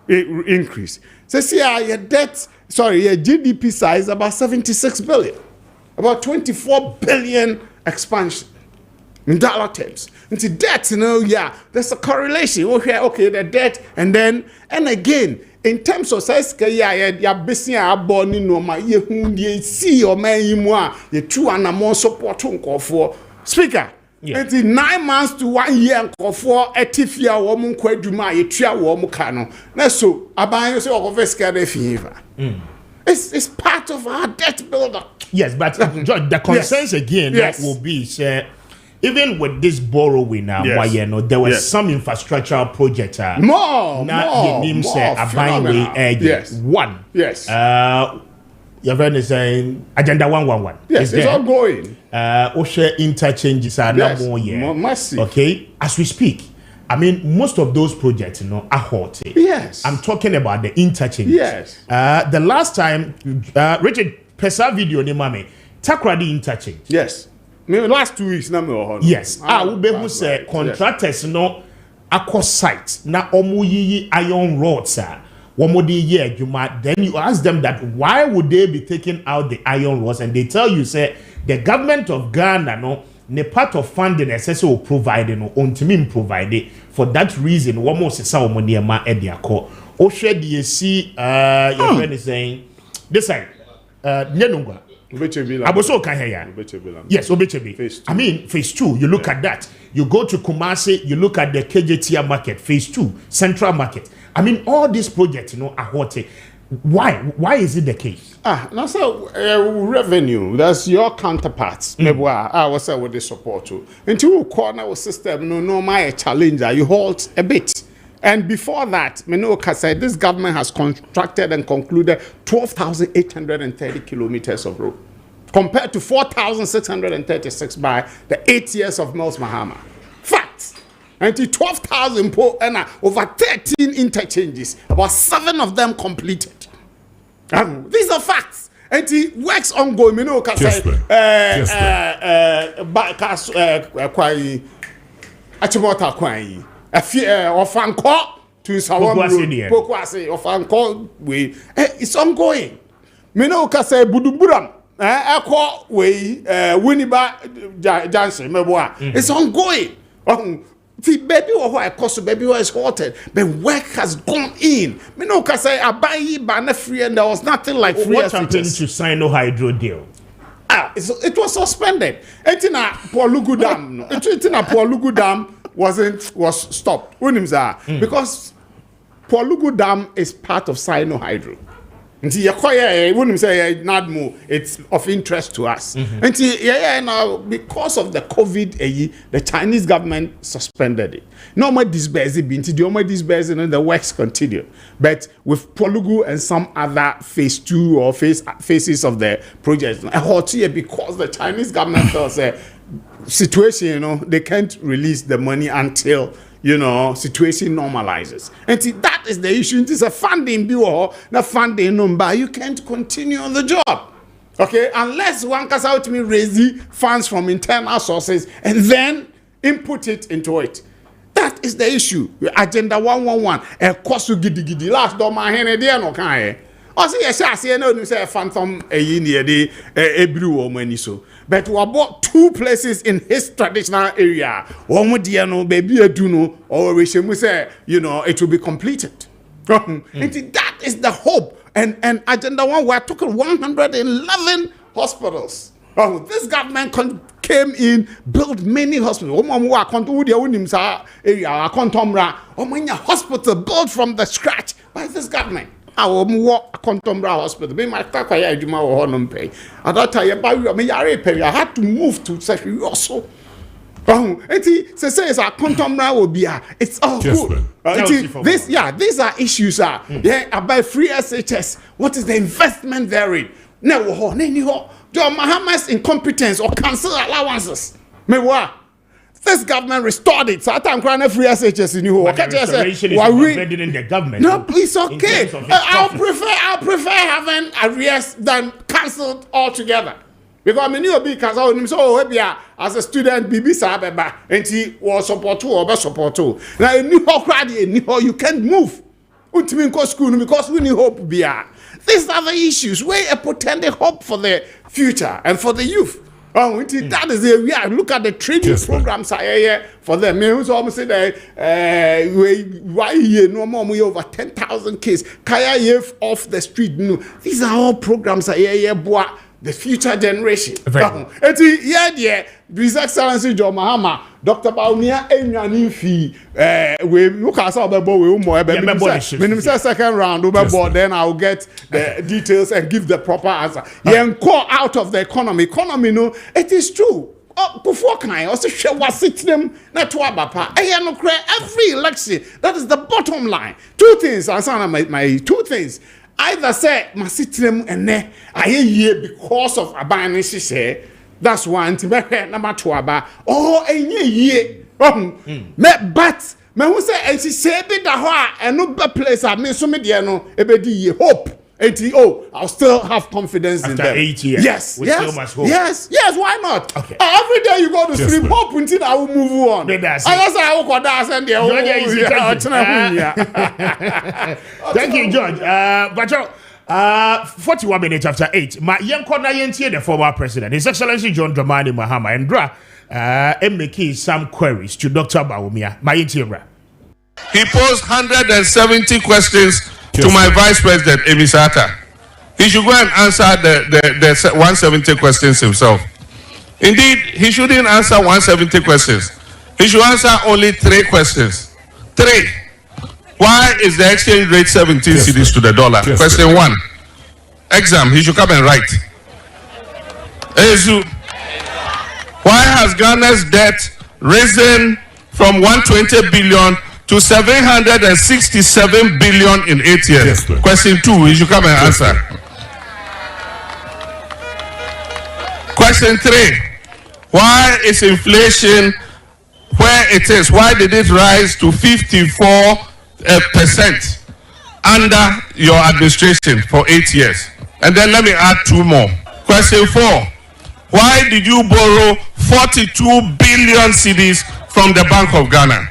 increase. So see your debt, your GDP size about 76 billion. About 24 billion expansion. in dollar terms. Into debt, there's a correlation. Okay, the debt, and again, in terms of size, ya business born in no my ye see your man you two and more support for speaker. It's 9 months to 1 year for a tifia woman quadruma, a tria woman cano. That's so about your fever. It's part of our debt buildup. Yes, but George, the concerns again that will be even with this borrowing now, there was some infrastructural project. More. One. Yes. Your friend is saying Agenda 111. Yes, it's ongoing. Osha interchanges are now more massive. Okay, as we speak. I mean, most of those projects, are halted. Yes. I'm talking about the interchanges. Yes. The last time, Richard Pesa video ni mame, Takrady interchange. Yes. Maybe last 2 weeks, yes. Who say contractors aqua site na omuyi iron rods then you ask them that why would they be taking out the iron rods, and they tell you say the government of Ghana ne part of funding SSO providing on to provide for that reason one more say omo niema e dia ko o share the see your friend is saying this side Nenungwa Aboso Kahaya. Yes, Obechebe. I mean, phase 2, you look at that. You go to Kumasi, you look at the KJTR market, phase 2, central market. I mean, all these projects, are hot. Why? Why is it the case? Now, so revenue, that's your counterparts. Maybe I was say with the support too. Until you corner our system, no, my challenger, you halt a bit. And before that, Menoka said this government has constructed and concluded 12,830 kilometers of road, compared to 4,636 by the 8 years of Mills Mahama. Facts. And 12,000 and over 13 interchanges, about 7 of them completed. These are facts. And it works ongoing. Menoka said, Achimota Kwai. Ofanko to Pokwasi Ofanko way. It's ongoing. Menoka say Buduburam. Eko way Winiba Jansen Meboa. It's ongoing. The baby or I cost baby was halted, but work has gone in. Menoka say Abayi Bana free, and there was nothing like free. What happened to Sino Hydro deal? It was suspended. Etina Polugu Dam. Etina Polugu Dam was stopped. Because Polugu Dam is part of Sino Hydro. It's of interest to us. Now, because of the COVID, the Chinese government suspended it. No more disbursing, the works continue. But with Polugu and some other phase 2 or phases of the project, because the Chinese government tells situation, they can't release the money until situation normalizes. And see, that is the issue. It is a funding bill, not funding number. You can't continue on the job. Okay, unless one can out me raise the funds from internal sources and then input it into it. That is the issue. Agenda 111. Cost gidi last door my hand no can. I say no say phantom every so. But we bought 2 places in his traditional area. One baby or we say, it will be completed. And that is the hope. And Agenda 1, we're talking 111 hospitals. This government came in, built many hospitals. Hospital built from the scratch by this government. Our Contombra Hospital. Be my Takaya Juma or Honum pay. At that time, I had to move to Sefi also. Say a Contombra will be it's all good. These are issues. About free SHS. What is the investment therein? No, John Mahama's incompetence or cancel allowances. This government restored it. So I think I'm free SHS in you. Restoration is embedded in the government. No, it's okay. I'll prefer having arrears than cancelled altogether. Because I mean, you'll be cancelled. So as a student, BB Sabeba, and he was support to or support to. Now you can't move. School because we need hope. These are the issues. We are pretending hope for the future and for the youth. Oh, that is the yeah. Look at the training programs for them. Me who's almost say that why you no more over 10,000 cases. Kaya off the street. No, these are all programs the future generation. His Excellency John Mahama, Dr. Bawumia, we look at our we second round, then I'll get the details and give the proper answer. Call out of the economy. Economy, no, it is true. Before can I also share what sits them not to every election. That is the bottom line. Two things, my two things. Either say my system and I hear because of a banning say that's one to make number 2 about or a year. But me who say and she say be the and no place I mean so mediano ebedi hope. I'll still have confidence after in them. 8 years. Yes, we still must hope. Yes, why not? Okay. Every day you go to sleep, hope until I will move on. I will go down and thank you, George. But 41 minutes after 8. My young corner the former president, His Excellency John Dramani Mahama, and making some queries to Dr. Bawumia. My interior. He posed 170 questions to my vice president, Emisata. He should go and answer the 170 questions himself. Indeed, he shouldn't answer 170 questions. He should answer only 3 questions. 3. Why is the exchange rate 17 cedis to the dollar? Question 1. Exam, he should come and write. Ezu, why has Ghana's debt risen from 120 billion to 767 billion in 8 years? Question 2, he should come and answer. Question 3, why is inflation where it is? Why did it rise to 54% under your administration for 8 years? And then let me add 2 more. Question 4, why did you borrow 42 billion cedis from the Bank of Ghana?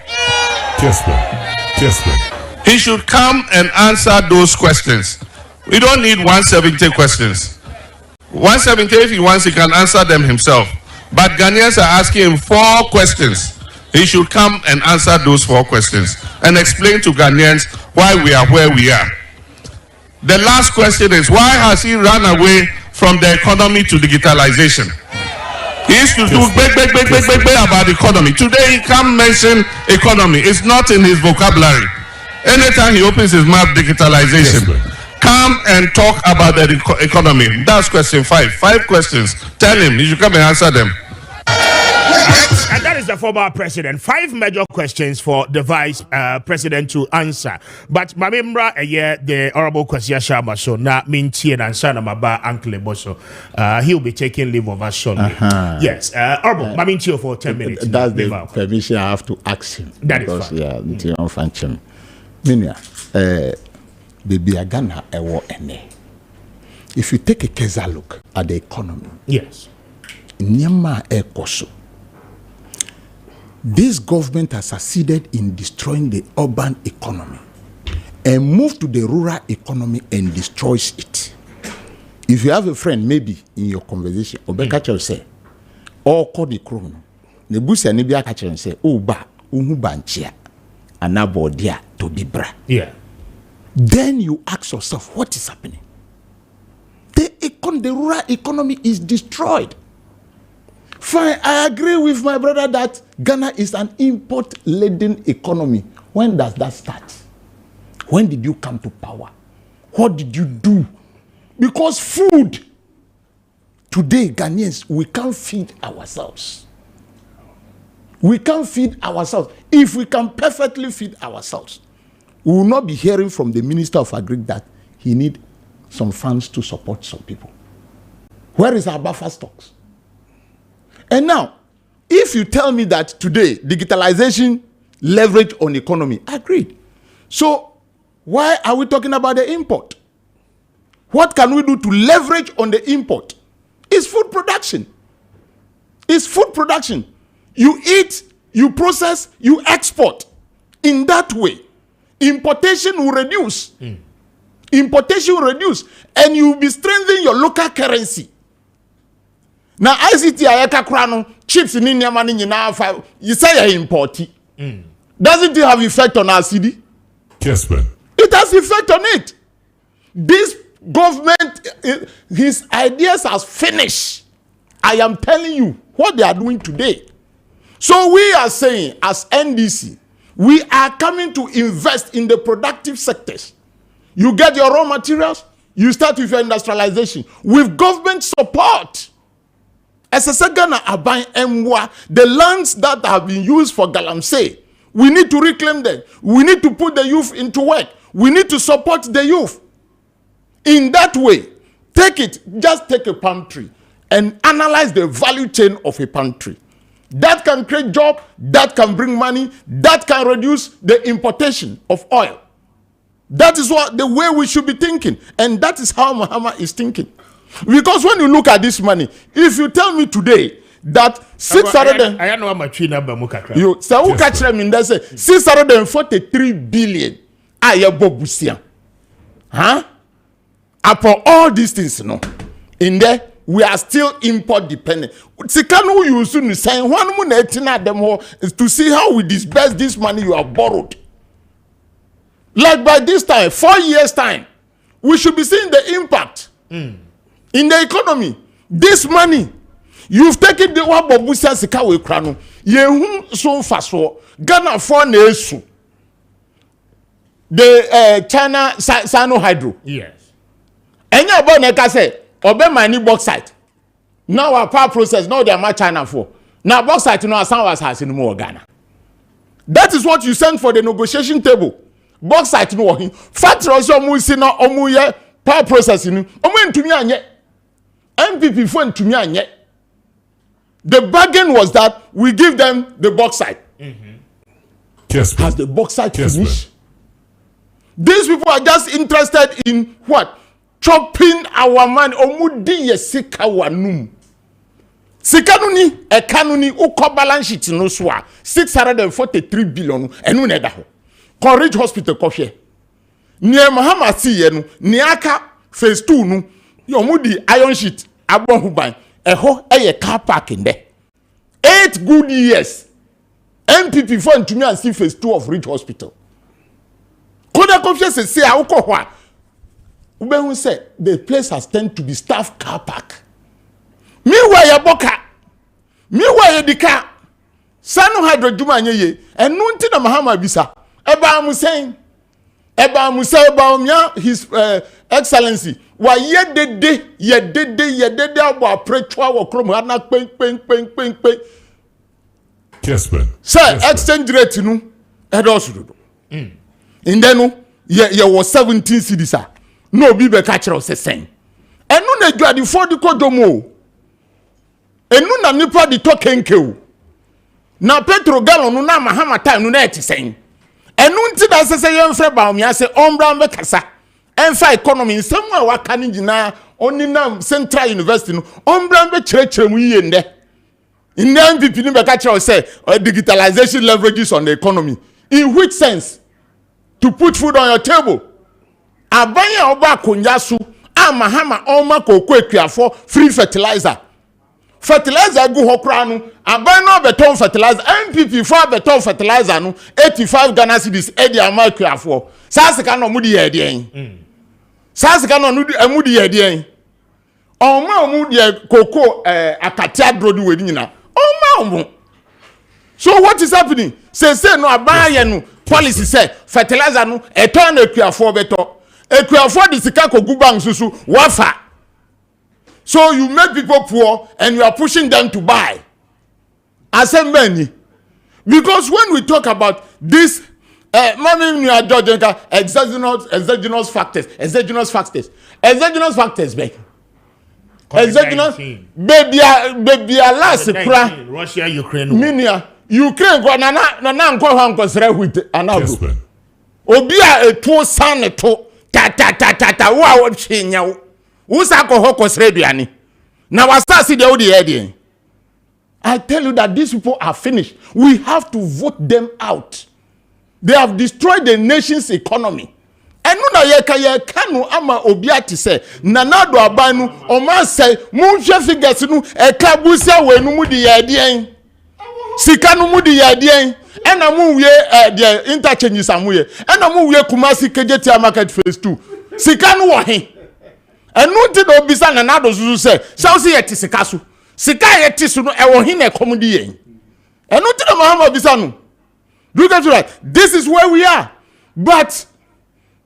He should come and answer those questions. We don't need 170 questions. 170, if he wants, he can answer them himself. But Ghanaians are asking him 4 questions. He should come and answer those 4 questions and explain to Ghanaians why we are where we are. The last question is, why has he run away from the economy to digitalization? He used to do big about the economy. Today he can't mention economy. It's not in his vocabulary. Anytime he opens his mouth, digitalization. Come and talk about the economy. That's question 5. 5 questions. Tell him. You should come and answer them. And that is the former president. 5 major questions for the vice president to answer. But Mamembra, the Honorable Kwasi Sharma, so na Mintie and Sana Maba Uncle Boso, he'll be taking leave of us shortly. Yes, Honorable Mamintio for 10 minutes. That's the permission I have to ask him. That is fine. Yeah, Ntion Fanchem. Minia, baby Ghana ewo ene. If you take a closer look at the economy, yes, Nyama ekoso. This government has succeeded in destroying the urban economy and moved to the rural economy and destroys it. If you have a friend, maybe in your conversation, Obeka say, "All call the crown." Nebusa Nibia catch and say, "Oh ba, banchia, anabodia to be bra." Yeah. Then you ask yourself, what is happening? The rural economy is destroyed. Fine, I agree with my brother that Ghana is an import-laden economy. When does that start? When did you come to power? What did you do? Because food, today, Ghanaians, we can't feed ourselves. We can't feed ourselves. If we can perfectly feed ourselves, we will not be hearing from the Minister of Agri that he needs some funds to support some people. Where is our buffer stocks? And now, if you tell me that today, digitalization leverage on economy, agreed. So, why are we talking about the import? What can we do to leverage on the import? It's food production. It's food production. You eat, you process, you export. In that way, importation will reduce. Importation will reduce. And you will be strengthening your local currency. Now ICT ayeka kura no chips ni nyama ni nyina fa you say you import. Doesn't it have effect on our CD? Kessben. It has effect on it. This government, his ideas has finished. I am telling you what they are doing today. So we are saying as NDC, we are coming to invest in the productive sectors. You get your raw materials, you start with your industrialization with government support. As a second, the lands that have been used for galamsey, we need to reclaim them. We need to put the youth into work. We need to support the youth. In that way, just take a palm tree and analyze the value chain of a palm tree. That can create job, that can bring money, that can reduce the importation of oil. That is what the way we should be thinking. And that is how Mahama is thinking. Because when you look at this money, if you tell me today that 600 I know how number mukakra. You say who catch them in there say 643 billion bobusia. Huh? Upon all these things, no. In there, we are still import dependent. Sikanu you soon say one monetina them is to see how we disburse this money you have borrowed. Like by this time, 4 years time, we should be seeing the impact in the economy. This money, you've taken the one bobusia sikawe krano. Yehu so faso Ghana for nesu. The China Sino Hydro. Yes. Any about neka say obe mani bauxite. Now our power process now they are China for. Now bauxite no asan was has in more Ghana. That is what you send for the negotiation table. Bauxite no hin. Factory also mu si na omu ye power process ni. Omu ntumi anye. MPP for ntumi anye. The bargain was that we give them the bauxite. Kessben. Has the bauxite Kessben. finished? These people are just interested in what? Chopping our money. Omudi ye sika wanum. Sika nuni ekanuni uko balance sheet no swa 643 billion enu neda ho. Corridge Hospital kofie. Ni Mahama si ye no ni aka phase 2 no yomudi iron sheet abon huban eho eye car park in there. 8 good years. MPP for ntumi and see phase 2 of Ridge Hospital. Koda kofie se say awko ho a Ubehu said the place has turned to be staff car park. Meanwhile, your boka. Meanwhile, your dika. Sano hydro juma nye and nunti na Mahama bisa. Eba Musain. Eba Bawumia, His Excellency. Wa ye dede abo prechwa wo krom ana pen. Kessben. Sir, exchange rate no edos do. In then ye was 17 cedis. No be catcher of sen. And no na dwa di for di kodomo. Enu na nipa di tokenke. Na petro gallon no na Mahama time no na etisen. Enu nti da sese ye mfre Bawumia se ombra mbe kasa. Enfa economy nsem a waka ni gina oninam Central University no ombra mbe chirechire mu yiye nde. In the MVP ni be catcher say digitalization leverages on the economy. In which sense? To put food on your table. Abanya oba konyasu Mahama oma koko ekuafo free fertilizer. Fertilizer go hokra no abanya beton fertilizer MPP for beton fertilizer no 85 Ghana cedis edi ama ekuafo. Sasika no mudi ye den. Sasika no amudi ye den. Oma mudi koko akatia drodu we nyina. Oma. So what is happening? Say no abanya no policy say fertilizer no eton ekuafo beton. Ekuafo di sika kogu bank susu wafa. So you make people poor and you are pushing them to buy. As a many. Because when we talk about this exogenous factors baby last Russia Ukraine. Minia Ukraine go na nko han kosere with anabo. Obi a eto san to ta wo chinya wo sa ko hokosre duane na wasasi de wo de here. I tell you that these people are finished. We have to vote them out. They have destroyed the nation's economy. enu na ye kanu ama obi ati se nanado aban no o ma say munhwe figures no e ka busia we no mu di ye de sika no mu di ye de ena mu wie de interchange samuye ena mu wie Kumasi KJT market phase 2 sika no wo he enu ti do bisa nanado zuzu se se ye ti sika so sika ye ti so no e wo he na kom di ye enu ti do Mahama bisa no do you get it right? This is where we are. But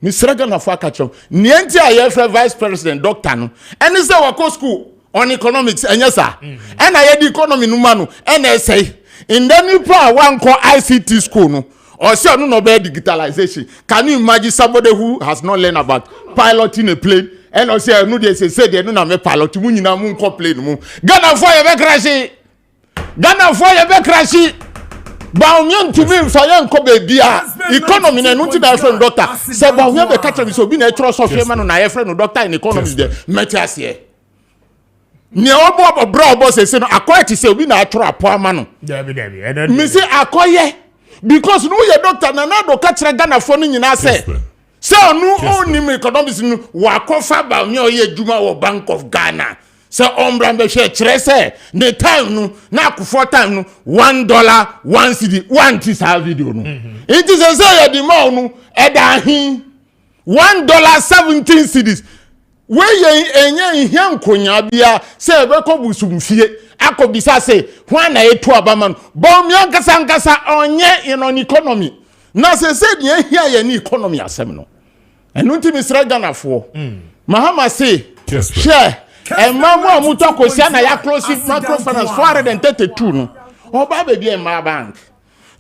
Mr. Gana Fakachom, Nienti a vice president, doctor, no, and is our school on economics, and yes, sir. And I had the economy numano, and I say, in the new power, one called ICT school, no, or so no about digitalization. Can you imagine somebody who has not learned about piloting a plane? And I say, no, they say they don't have a pilot, you know, moon complain. Gana for your crashy. Gana for your crashy. Bawumia to me fire nko bebia economy na nti na friend doctor say Bawumia be catch me so bi na Electoral software man na friend doctor in economy there metias here ne obo bro say no akoye say obi na Electoral poama no me say akoye because no ye doctor na do catch Ghana for no nyina say onu oni economics no wa kofa Bawumia oye adwuma wo Bank of Ghana. So be share trese the time no na akufo time no $1 1 cedi 1 this video no it is a say the more no e da hin $1 17 cedis we ye enye hia nkonya bia say be ko busumfie akobisa say hwan na etu abama no Bawumia nkasa onye in economy na say the hia ye ni economy asem no enu nti Mr. Ghana fo Mahama say share and mama muta kosia na ya close microfinance 432 no oba baby e ma bank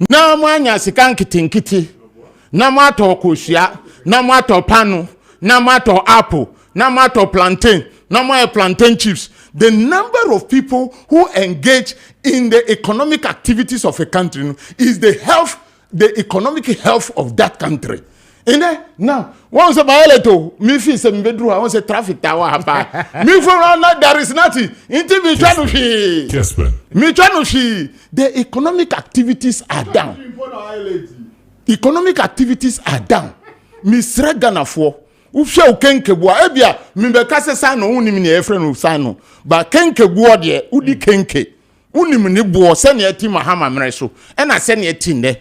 na mo anya sika nkitinkiti na mo ato kosia na mo ato pano na mo ato apple na mo ato plantain na mo plantain chips. The number of people who engage in the economic activities of a country is the economic health of that country. Now, once a violator, me feel some bedroom, I want a traffic tower. Me for around there is nothing. Until me try to see. Kessben. Me try to see. The economic activities are down. Economic activities are down. Mr. Ghana for. Ufsha ukenke bua. Ebia, mimbe kase sano, unimini efrenu sano. Ba kenke bua die, udi kenke. Unimini bua, seni eti Mahama mreso. Ena seni eti ne.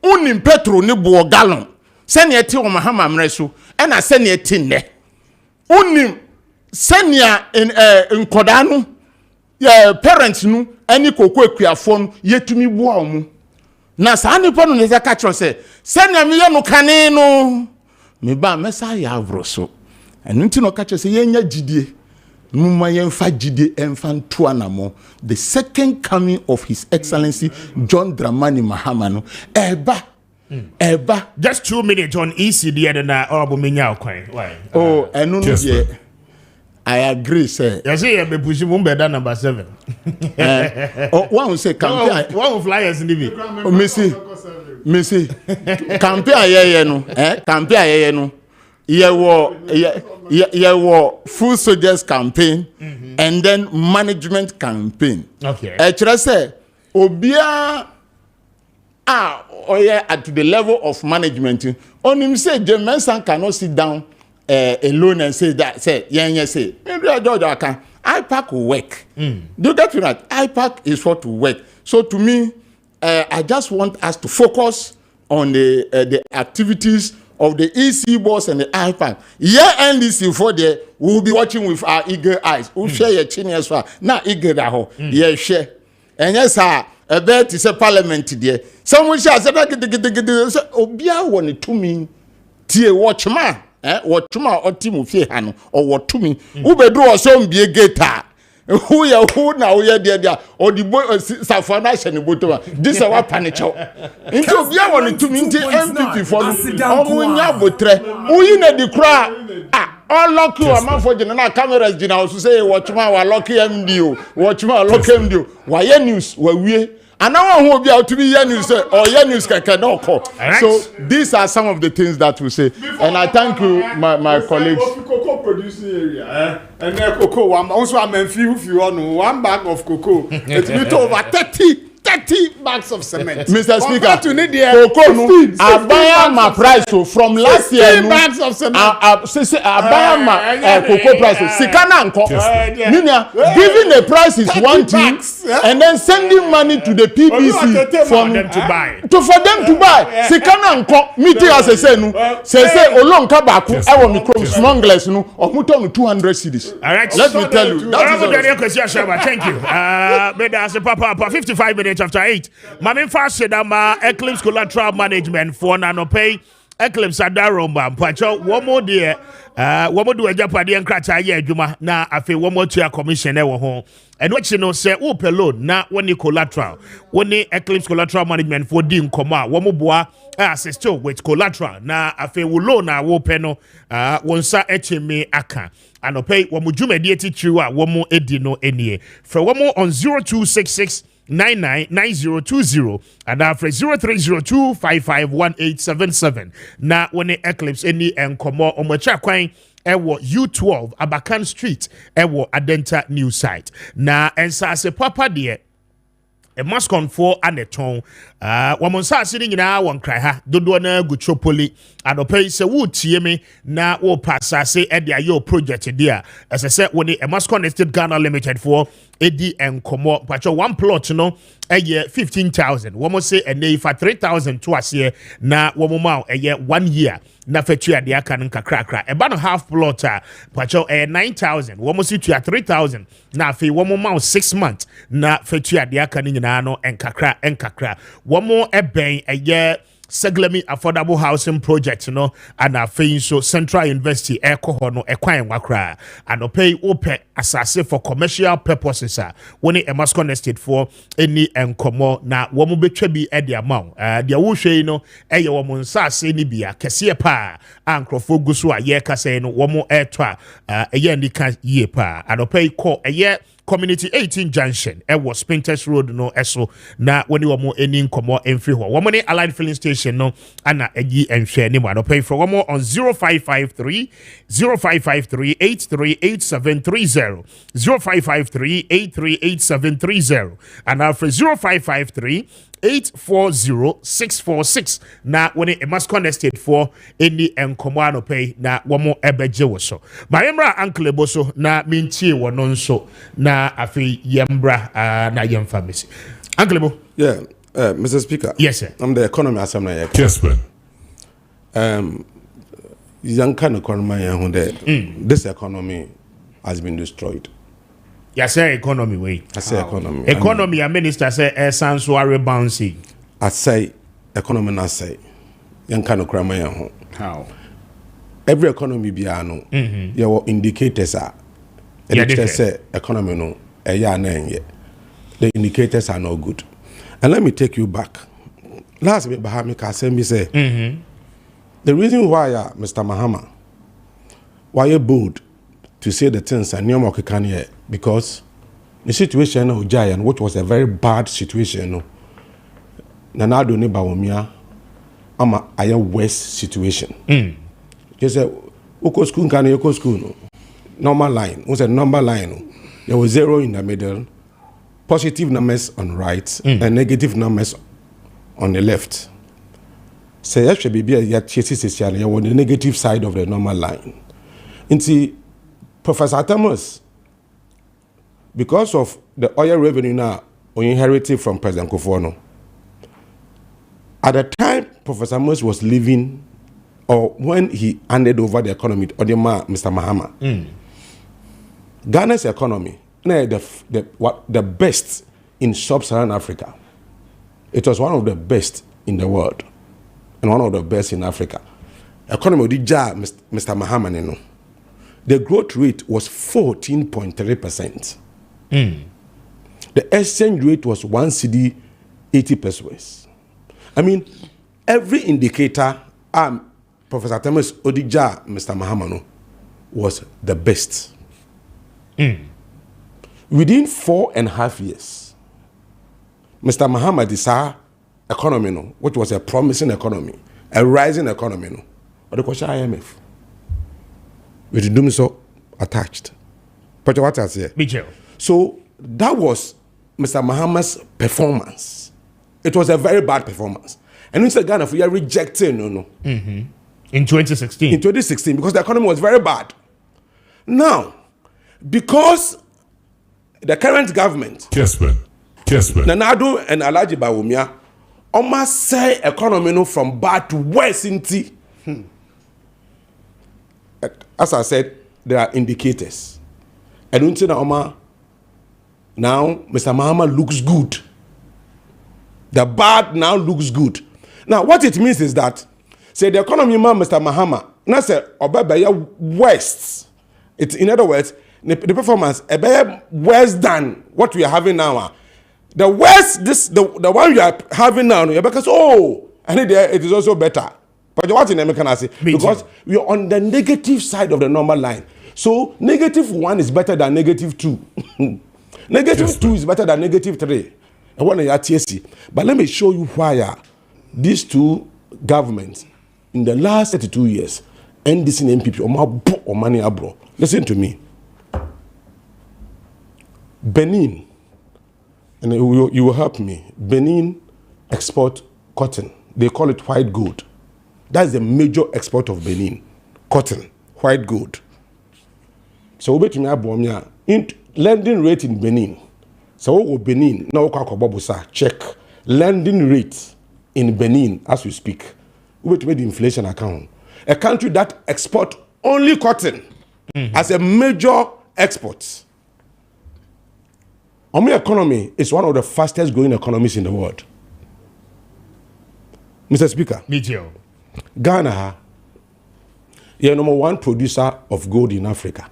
Unim petro ni bua galon. Senya ti o Mahama mreso ena senya ti ne unim senya nkoda no parents no ani kokko akuafo no yetumi bua omu na saa nipa no ne zaka kro se senya me ye no kane no me ba mesa ya avroso enu nti no ka kro se yenya gidie mumma yemfa gidie emfa nto anamo the second coming of His Excellency John Dramani Mahama no eba just 2 minutes on ECD and Bawumia coin. Why? Oh, and no, I agree, sir. You see, I'm pushing better number 7. One will say, campaign. One flyers in the oh, Missy, campaign, no, campaign, no. Ye were full soldiers campaign and then management campaign. Okay. Actually, say, Obia. At the level of management, on him say the Mensan cannot sit down alone and say that say IPAC will work. Do that right. IPAC is what will work. So to me, I just want us to focus on the activities of the EC boss and the IPAC. Yeah, NDC for there, we will be watching with our eager eyes. We'll share your chin as well. Now eager that whole. Yeah, share. And yes, sir. A bet is a parliament there. Someone shall say that Obia want to me. Tie watchman, watchman or Timothy Han or what to me. Who be draw some be a gator. Who ya who now ya there or the boy Safana and Botoma. This is our panic. Into Obia want to me MPP for Omunya Botre. Who in the cry? All lucky a man for general cameras general to say watchman wa lucky MDO. Watchman lucky MDO. Why news we and now who be out to be news or news can call. So these are some of the things that we say. And I thank you, my colleagues. Cocoa producing area, and then cocoa. Also, I'm a few on 1 bag of cocoa. It's over 30 30 bags of cement. Mr. Speaker, to need the Cocoa no Appiah ma price so from last year no bags of cement. Appiah ma cocoa price so sikana nko. Minia giving the price is one thing and then sending money to the PBC for them to buy. For them to buy. Sikana nko meeting as I say no. Say olonka baako e wo me chrome smugglers no omuto no 200 cedis. All right. Let me tell you. Thank you. But as a papa 55 minutes after 8. Mami fast ma Eclipse collateral management for nano pay Eclipse adaromba mpacho one more dear one more do ajapade enkrata ye adwuma na afi one more to commission e wo ho and what you know say open loan na one collateral one Eclipse collateral management for di nkoma one more boa assist with collateral na afi wo loan na wo pe no wonsa echeme aka anopay one mo dwumadi etichiru a one more edi no enie for one more on 0266 999020 and after 0302551877 na when Eclipse any enkomo omocha kwan ewo U12 Abakan Street ewo Adenta new site na ensa se papa de e maskon for aneton wamonsa asiri nyina won krai ha dodo na guchopoli adopei se wutie me na wo pasase e de ayo project dia esese woni e maskon estate Ghana limited for edi enkomo pacho one plot no eye 15,000 womo say ene for 3,000 to ase na womo ma eye 1 year na fetu ade aka nkakrakra e ba no half plot pacho 9,000 womo say to 3,000 na fe womo ma 6 months na fetu ade aka nyina no enkakra womo eben eye Seglemi affordable housing project no and afei so Central University ekoho no ekwan wakra and pay open asase for commercial purposes when e Mascon estate for any enkomo na wo mo betwa bi e de amount dia wo hwei no eye wo mo nsase ni bia kese pa ankrofo guso a ye kase no wo mo etwa eye ndika ye pa and pay call eye Community 18 Junction was Spinters Road no eso na when you more any nkomo emfri ho wo money Allied Filling Station no ana agi enhwe ni mo no pay for one more on 0553 838730 0553838730 and after 0553 840-646 na when it must estate for any encommano pay na wamo ebeje woso mayembra uncle boso na mintie wono nso na afi yembra na yemfamisi uncle bo yeah Mr. Speaker. Yes sir. I'm the economy assembly. Kessben. Young kind of economy this economy has been destroyed. Yes, sir, economy way. I say economy. Economy, a minister say sanctuary bouncy. I say economy not say. Young kind of crime. How? Every economy be ano. Your indicators are. Indicators say economy no. The indicators are no good. And let me take you back. Last week, Bahama said me say. The reason why Mr. Mahama, why you bold to say the things and New York can hear. Because the situation of Giant, which was a very bad situation, Nanado ne Bawumia, a worst situation. Just say, Oko school can Oko school no. Normal line. Was a number line. There was 0 in the middle, positive numbers on right, and negative numbers on the left. Say that should be a chassis on the negative side of the normal line. Into Professor Thomas. Because of the oil revenue now we inherited from President Kufuor. At the time Professor Moses was leaving, or when he handed over the economy to Mr. Mahama, Ghana's economy, the best in sub-Saharan Africa. It was one of the best in the world, and one of the best in Africa. Economy of Mr. Mahama, the growth rate was 14.3%. The exchange rate was 1 cedi 80 pesos. I mean, every indicator, Professor Thomas Odija, Mr. Mahama, was the best. Within 4.5 years, Mr. Mahama decided economy, which was a promising economy, a rising economy, or the question IMF. With doing so attached. But what I say? Michel. So that was Mr. Mahama's performance. It was a very bad performance. And we said Ghana, we are rejecting, In 2016. In 2016, because the economy was very bad. Now, because the current government, Kessben, Nanado and Alhaji Bawumia, almost say economy no from bad to worse in tea. As I said, there are indicators. I don't say that now Mr. Mahama looks good. The bad now looks good. Now, what it means is that, say the economy man, Mr. Mahama, now say Obabaya worst. It's in other words, the performance worse than what we are having now. The worst, the one you are having now, because and it is also better. But what in American I say? Because we are on the negative side of the normal line. So -1 is better than -2. -2 is better than -3. I want to TSC. But let me show you why these two governments in the last 32 years, NDC and MPP, or money abroad. Listen to me. Benin, and you will help me. Benin export cotton. They call it white gold. That's the major export of Benin. Cotton, white gold. So we bet me Bawumia lending rate in Benin. So we go Benin now check lending rate in Benin as we speak. We bet me the inflation account. A country that export only cotton as a major export. Our economy is one of the fastest growing economies in the world. Mr. Speaker, Ghana, you're number 1 producer of gold in Africa.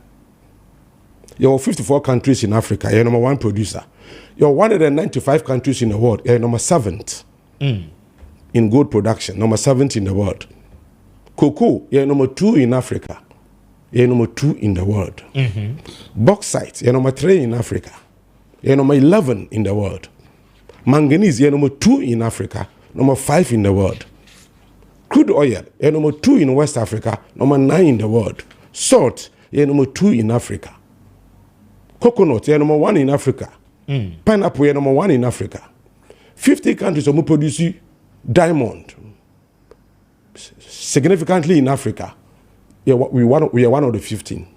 You're 54 countries in Africa, you're number 1 producer. You're 195 countries in the world, you're number 7th in gold production, number 7th in the world. Cocoa, you're number 2 in Africa, you're number 2 in the world. Bauxite, you're number 3 in Africa, you're number 11 in the world. Manganese, you're number 2 in Africa, number 5 in the world. Crude oil, you're number 2 in West Africa, number 9 in the world. Salt, you're number 2 in Africa. Coconut, you're number 1 in Africa. Pineapple, you're number 1 in Africa. 50 countries are producing diamond significantly in Africa. We are one of the 15.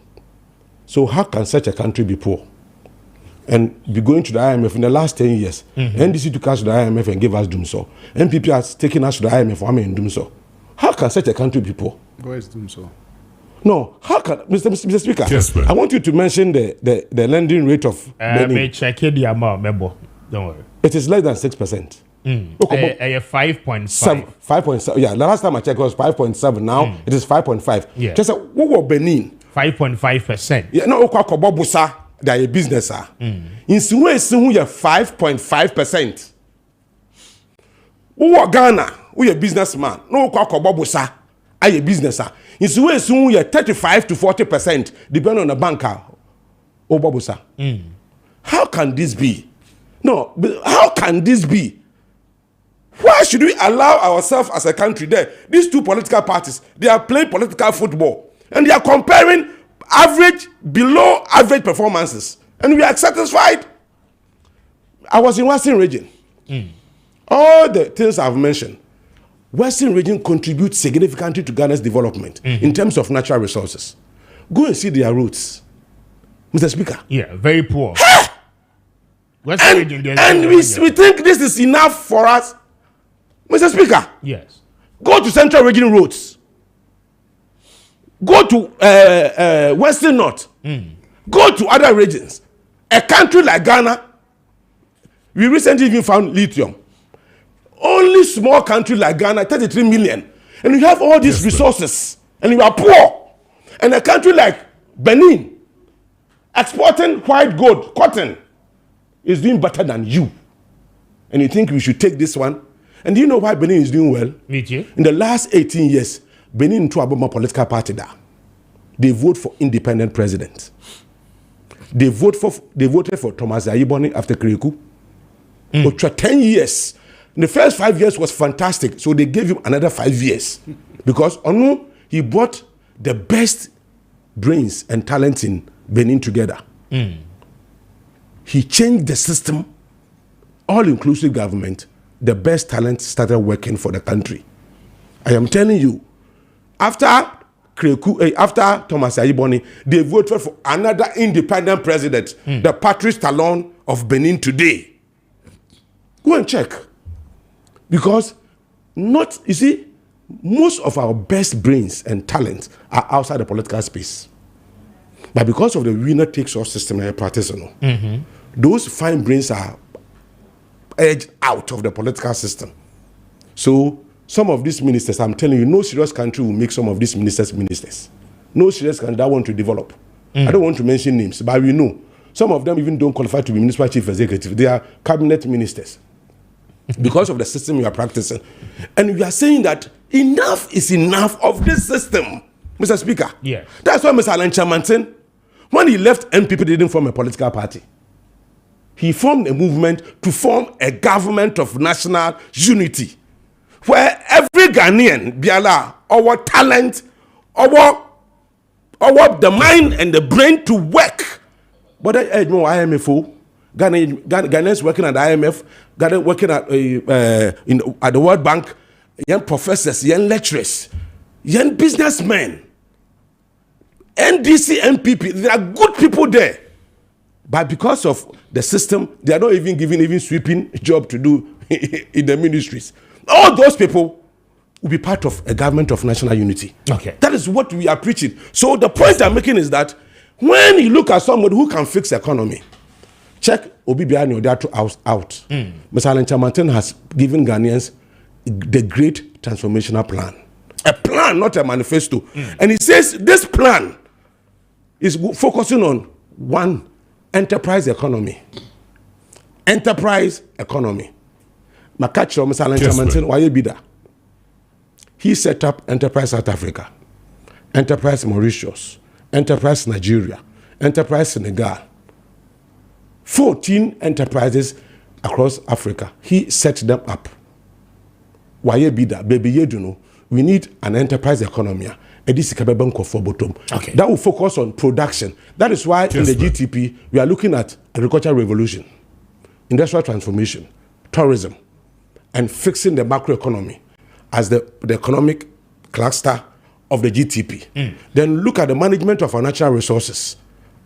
So how can such a country be poor and be going to the IMF in the last 10 years? NDC took us to the IMF and gave us doom so. NPP has taken us to the IMF and doom so. How can such a country be poor? Where is doom so? No, how can Mr. Speaker? Kessben. I want you to mention the lending rate of Benin. Check the amount, don't worry. It is less than 6%. 5.5. 5.7. Yeah, the last time I checked it was 5.7. Now it is 5.5. Yeah. Just what was Benin? 5.5%. Yeah, no, Busa, they are a business. In Suwe, you are 5.5%. Who are Ghana? We are a businessman. No, Busa, I a business. In Suwe, you are 35 to 40%, depending on the banker. Oh, Babusa. How can this be? No, how can this be? Why should we allow ourselves as a country there? These two political parties, they are playing political football. And they are comparing average, below average performances. And we are satisfied. I was in Western region. All the things I've mentioned, Western region contributes significantly to Ghana's development in terms of natural resources. Go and see their roots. Mr. Speaker. Yeah, very poor. Western region, and we think this is enough for us. Mr. Speaker. Yes. Go to Central Region roads. Go to Western North. Go to other regions. A country like Ghana, we recently even found lithium. Only small country like Ghana, 33 million. And you have all these resources. And you are poor. And a country like Benin, exporting white gold, cotton, is doing better than you. And you think we should take this one? And do you know why Benin is doing well? In the last 18 years, Benin into a political party there. They vote for independent president. They voted for Thomas Ayiboni after Kriku. For 10 years. The first 5 years was fantastic. So they gave him another 5 years. Because he brought the best brains and talents in Benin together. He changed the system all-inclusive government, the best talent started working for the country. I am telling you, after Thomas Ayiboni, they voted for another independent president, the Patrice Talon of Benin today. Go and check. Because you see, most of our best brains and talents are outside the political space. But because of the winner takes all system and partisan, those fine brains are edged out of the political system. So some of these ministers, I'm telling you, no serious country will make some of these ministers. No serious country that want to develop. I don't want to mention names, but we know. Some of them even don't qualify to be municipal chief executive. They are cabinet ministers. Because of the system you are practicing. And we are saying that enough is enough of this system, Mr. Speaker. Yeah. That's why Mr. Alan Chamantin, when he left MPP, didn't form a political party. He formed a movement to form a government of national unity, where every Ghanaian, Biala, our talent, our the mind and the brain to work. But I know IMF, Ghanaians working at the IMF, Ghanaians working at the World Bank, young professors, young lecturers, young businessmen, NDC, MPP, there are good people there. But because of the system, they are not even given sweeping job to do in the ministries. All those people will be part of a government of national unity. Okay. That is what we are preaching. So the point I'm making is that when you look at somebody who can fix the economy, check Obi Biano out. Mr. Alan Chamantin has given Ghanaians the great transformational plan. A plan, not a manifesto. And he says this plan is focusing on one, enterprise economy. Enterprise economy. Maakye Mr. Alan Chamantin, why you be there? He set up Enterprise South Africa, Enterprise Mauritius, Enterprise Nigeria, Enterprise Senegal. 14 enterprises across Africa. He set them up. Why you be there? Baby, you do know. We need an enterprise economy. Okay. That will focus on production. That is why in the GTP, we are looking at agricultural revolution, industrial transformation, tourism, and fixing the macroeconomy as the economic cluster of the GTP. Then look at the management of our natural resources.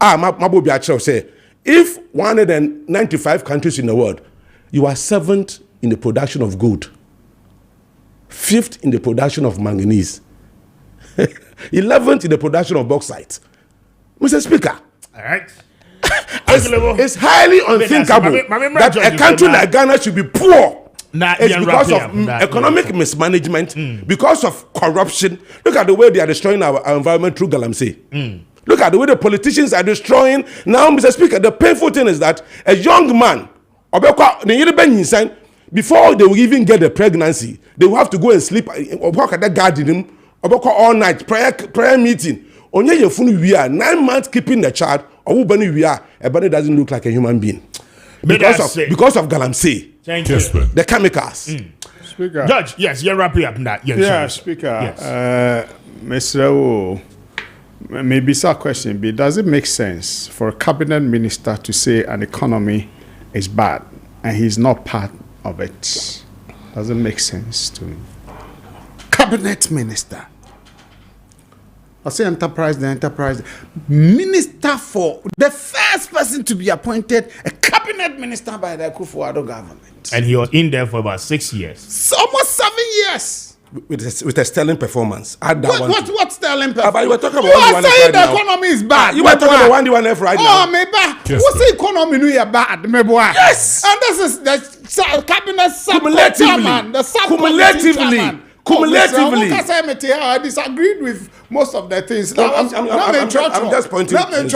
Mabobi Achao say, if 195 countries in the world, you are 7th in the production of gold, 5th in the production of manganese, 11th in the production of bauxite. Mr. Speaker, all right. It's highly unthinkable that a country like Ghana should be poor. It's because of economic mismanagement, because of corruption. Look at the way they are destroying our environment through Galamsey. Look at the way the politicians are destroying. Now, Mr. Speaker, the painful thing is that a young man, before they will even get the pregnancy, they will have to go and sleep work at the garden all night, prayer meeting. Only 9 months keeping the child, or a body doesn't look like a human being. Because of Galamsey. Thank you. The chemicals. Speaker. Judge, yes, you're wrapping up that. Yes, yeah, Speaker. Yes. Mr. Maybe it's a question, but does it make sense for a cabinet minister to say an economy is bad and he's not part of it? Does it make sense to me? Cabinet minister. I say enterprise, the enterprise. Minister for the first person to be appointed, a cabinet minister by the Akufo-Addo government. And he was in there for about 6 years. Almost 7 years. With a sterling performance. What sterling performance? But you were talking about you are saying the economy is bad. You were talking about 1D1F right now. Oh, maybe. What's the economy new year bad? Yes. And this is the cabinet cumulatively. I disagreed with most of the things. I'm just pointing. I'm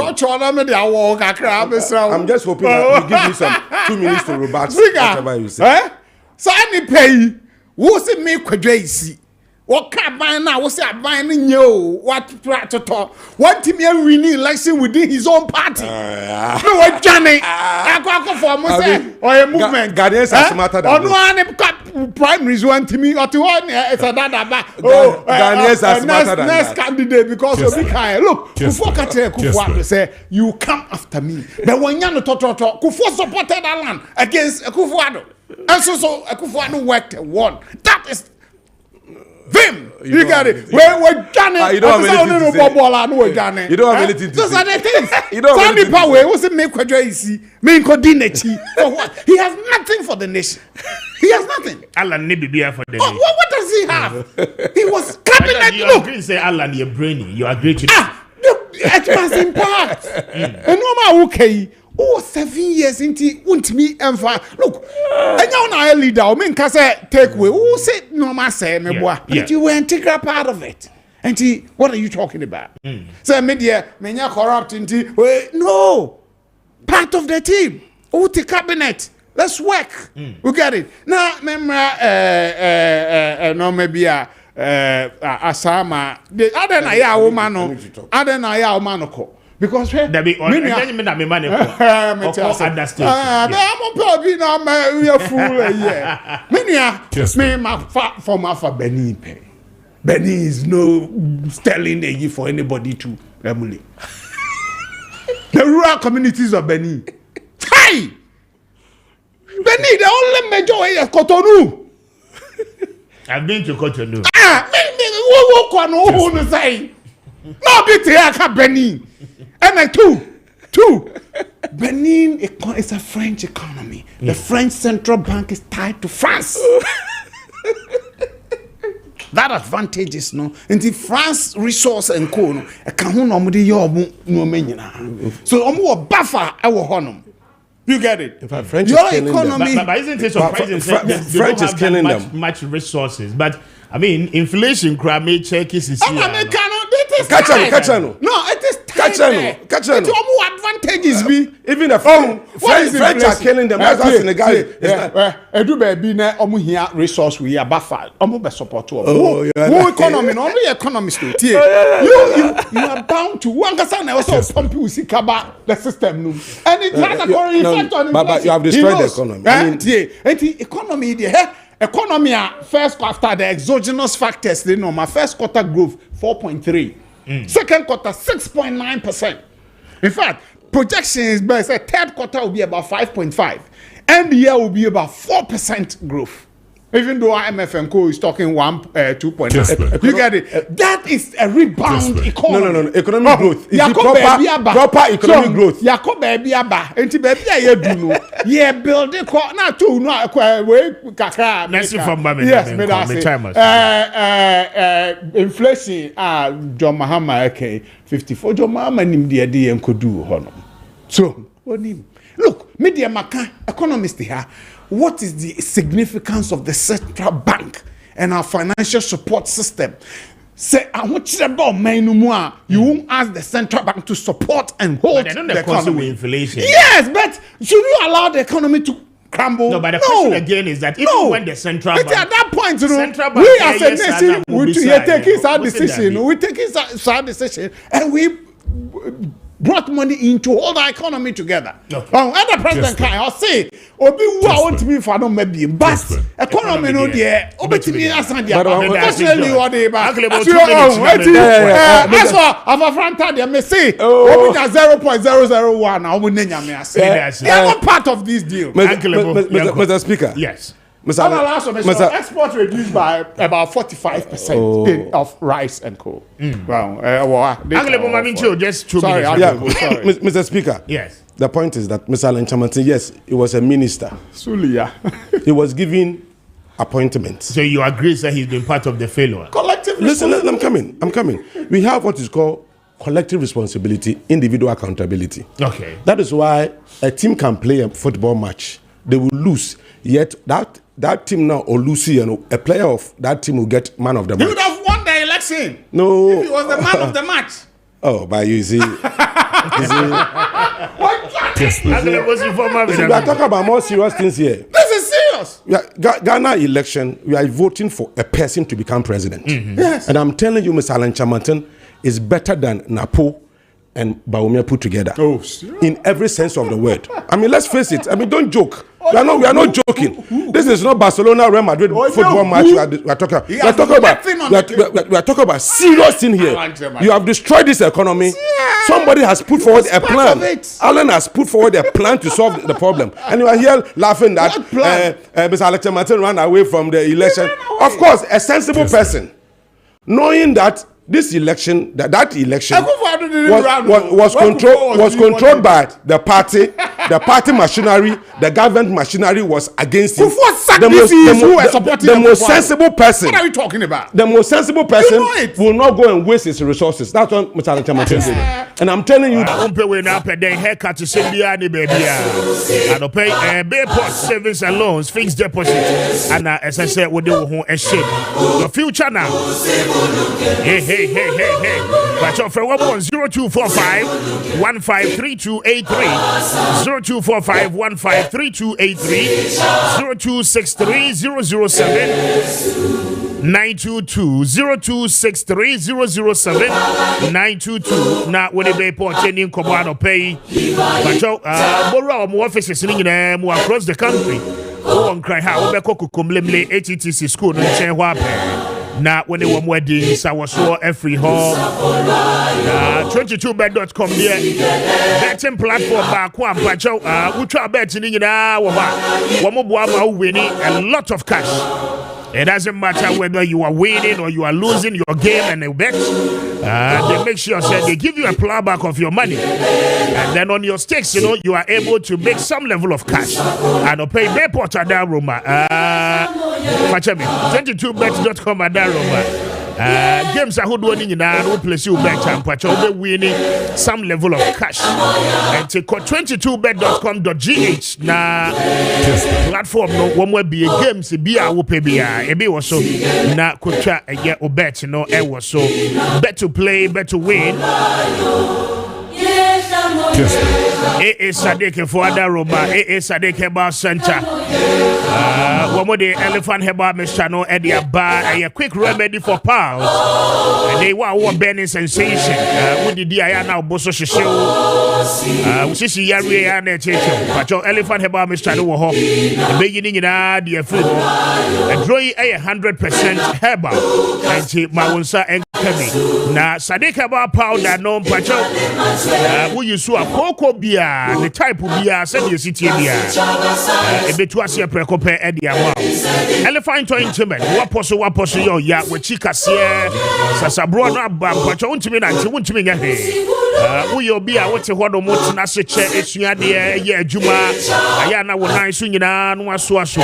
just hoping that you give me some 2 minutes to rebut whatever you say. So any pay. Who say me kwadwaisi What can buy now? What's that buying you? What to talk? What team you winning election within his own party? No, what Johnny? I go for Mose or a movement. Ghanaians are smarter than one primaries one to me or to one. It's a dada. Ghanaians are smarter than next candidate because of the kind. Look, Kessben. Kufuor say you come after me. But when you no talk, Kufuor supported that land against Kufuor. And so Kufuor worked won. That is. Vim, you got it. We're Johnny. You don't have anything to say. You don't have anything to Those say. are the things. You don't have anything to say. What's it make easy? For what? He has nothing for the nation. He has nothing. Alan Nibibia for the nation. What does he have? He was cabinet. You Look, agree say Alan, you're brainy. You agree to it must impact. And no matter okay. 7 years into won't me and look, and now I leader, I mean, take away. Who said no, my say, me boy, but you were integral part of it. And what are you talking about? So, media, many corrupt into no part of the team. Oh, the cabinet. Let's work. We get it. Now, remember, no, maybe Asama. Other than I woman, other than I woman. Because we are fool. Me my former for Benin. Benin is no sterling a for anybody to emulate. The rural communities of Benin. Hey, Benin, the only major way is Cotonou. I've been to Cotonou. What say? No, be here, Benin. And two. Benin is a French economy. The French central bank is tied to France. That advantage is no. And the France resource and co no. So buffer our honor. You get it? In fact, French your is killing economy. them. But isn't it surprising? French is killing them. Much resources, but I mean, inflation may check is here. Catch on. No, it is Catch on. What advantages be? Even the French are killing them. That's why Senegal. Edu baby na omu here resource we are buffer. Omu be support to. Who economy? No, only economists to. You are bound to. One person also pump you see kaba the system. And it has a effect on inflation. But you have destroyed the economy. I mean, the economy there. Economy first after the exogenous factors, they know my first quarter growth 4.3, second quarter 6.9%. In fact, projections best say third quarter will be about 5.5, and the year will be about 4% growth. Even though IMF and Co is talking 2.9, you get it. That is a rebound economy. No. Economic growth is the proper economic growth. Yakob baby aba. Enti baby ya do no. Yeah, build it. Na two no we kakra. Merci for mama. Yes, me that. Inflation. John Mahama okay 54. John Mahama nim de enkodu hono. So onim. Look, media maka economists here. What is the significance of the central bank and our financial support system? Say, I want you about you won't ask the central bank to support and hold the economy. Inflation. Yes, but should you allow the economy to crumble? No, but the question again is that even when the central bank, at that point, you know, bank we as a nation, we taking our decision. We taking our decision, and we brought money in to hold our economy together. Other president can I'll say, Obi who I want to be for no maybe, but economy no there. Obi to me as and unfortunately what they back. As for our front they may say Obi na 0.001. I will name me say. They are not part of this deal. Mr. Speaker. Yes. Mr. Export reduced by about 45% of rice and coal. Wow. Just 2 sorry, minutes. Sorry. Mr. Speaker. Yes. The point is that Mr. Alan Chamantin, yes, he was a minister. Sulia. He was given appointments. So you agree that he's been part of the failure? Collective Listen, I'm coming. We have what is called collective responsibility, individual accountability. Okay. That is why a team can play a football match. They will lose. Yet that team now or lose, you know, a player of that team will get man of the match. He would have won the election. No. If he was the man of the match. Oh, but you see. We are talking about more serious things here. This is serious. serious. Ghana election, we are voting for a person to become president. Yes. And I'm telling you, Mr. Alan Chamanton is better than Napo and Bawumia put together. Oh, serious? In every sense of the word. I mean, let's face it. I mean, don't joke. We are not joking. This is not Barcelona, Real Madrid football match we are talking about. We are talking about serious thing here. You have destroyed this economy. Yeah. Somebody has put forward a plan. Alan has put forward a plan to solve the problem. And you are here laughing that Mr. Alex Martin ran away from the election. Of course, a sensible person, knowing that this election, that election was controlled by the party machinery, the government machinery was against him. The most sensible person. What are you talking about? The most sensible person will not go and waste his resources. That's what Mr. Alexander said. And I'm telling you, haircut to send the baby. And pay Bayport savings and loans, fixed deposit, and as I said, we do a shit. The future now. Hey. But your friend 0245 153283 0245 153283 0263 007 922 0263 007 922 na when they port any command or pay. But your more offices in across the country. On cry how we go kumlemle HTC school no chen wape. Na when they were weddings, I was so every home. 22bet.com there. Betting platform back one pacho. We try betting in winning a lot of cash. It doesn't matter whether you are winning or you are losing your game and they bet. They make sure they give you a plowback of your money. And then on your stakes, you are able to make some level of cash. And pay Bayport at that room. 22bet.com at that room. Games are winning in our place you bet and be winning some level of cash. And take 22bet.com.gh na platform no one will be a games be a whoop be was so na kucha a bet e was so bet to play, bet to win. Sadeke for other Roma, Sadeke Bar Center. One more day, Elephant Heba Mestano, Edia Bar, a quick remedy for pals. And they were one burning sensation. With the DIA now, Bosso Show. Sisi Yari and but your Elephant Heba Mestano, beginning in the food. And drawing 100% Heba. And Mawunsa and Kemi. Now, Sadeke Bar powder, no pacho. Who you saw a cocoa beer, the type of beer, send you city beer. A bit was your precope at the amount. Elephant to intimate, what possible yo ya with chicas here, Sasabrona, but you won't mean until won't mean a hey. Who you'll be a what's a water motor, Nasa chair, it's your dear, yeah, Juma, Ayana, when I swing in on was Swasso.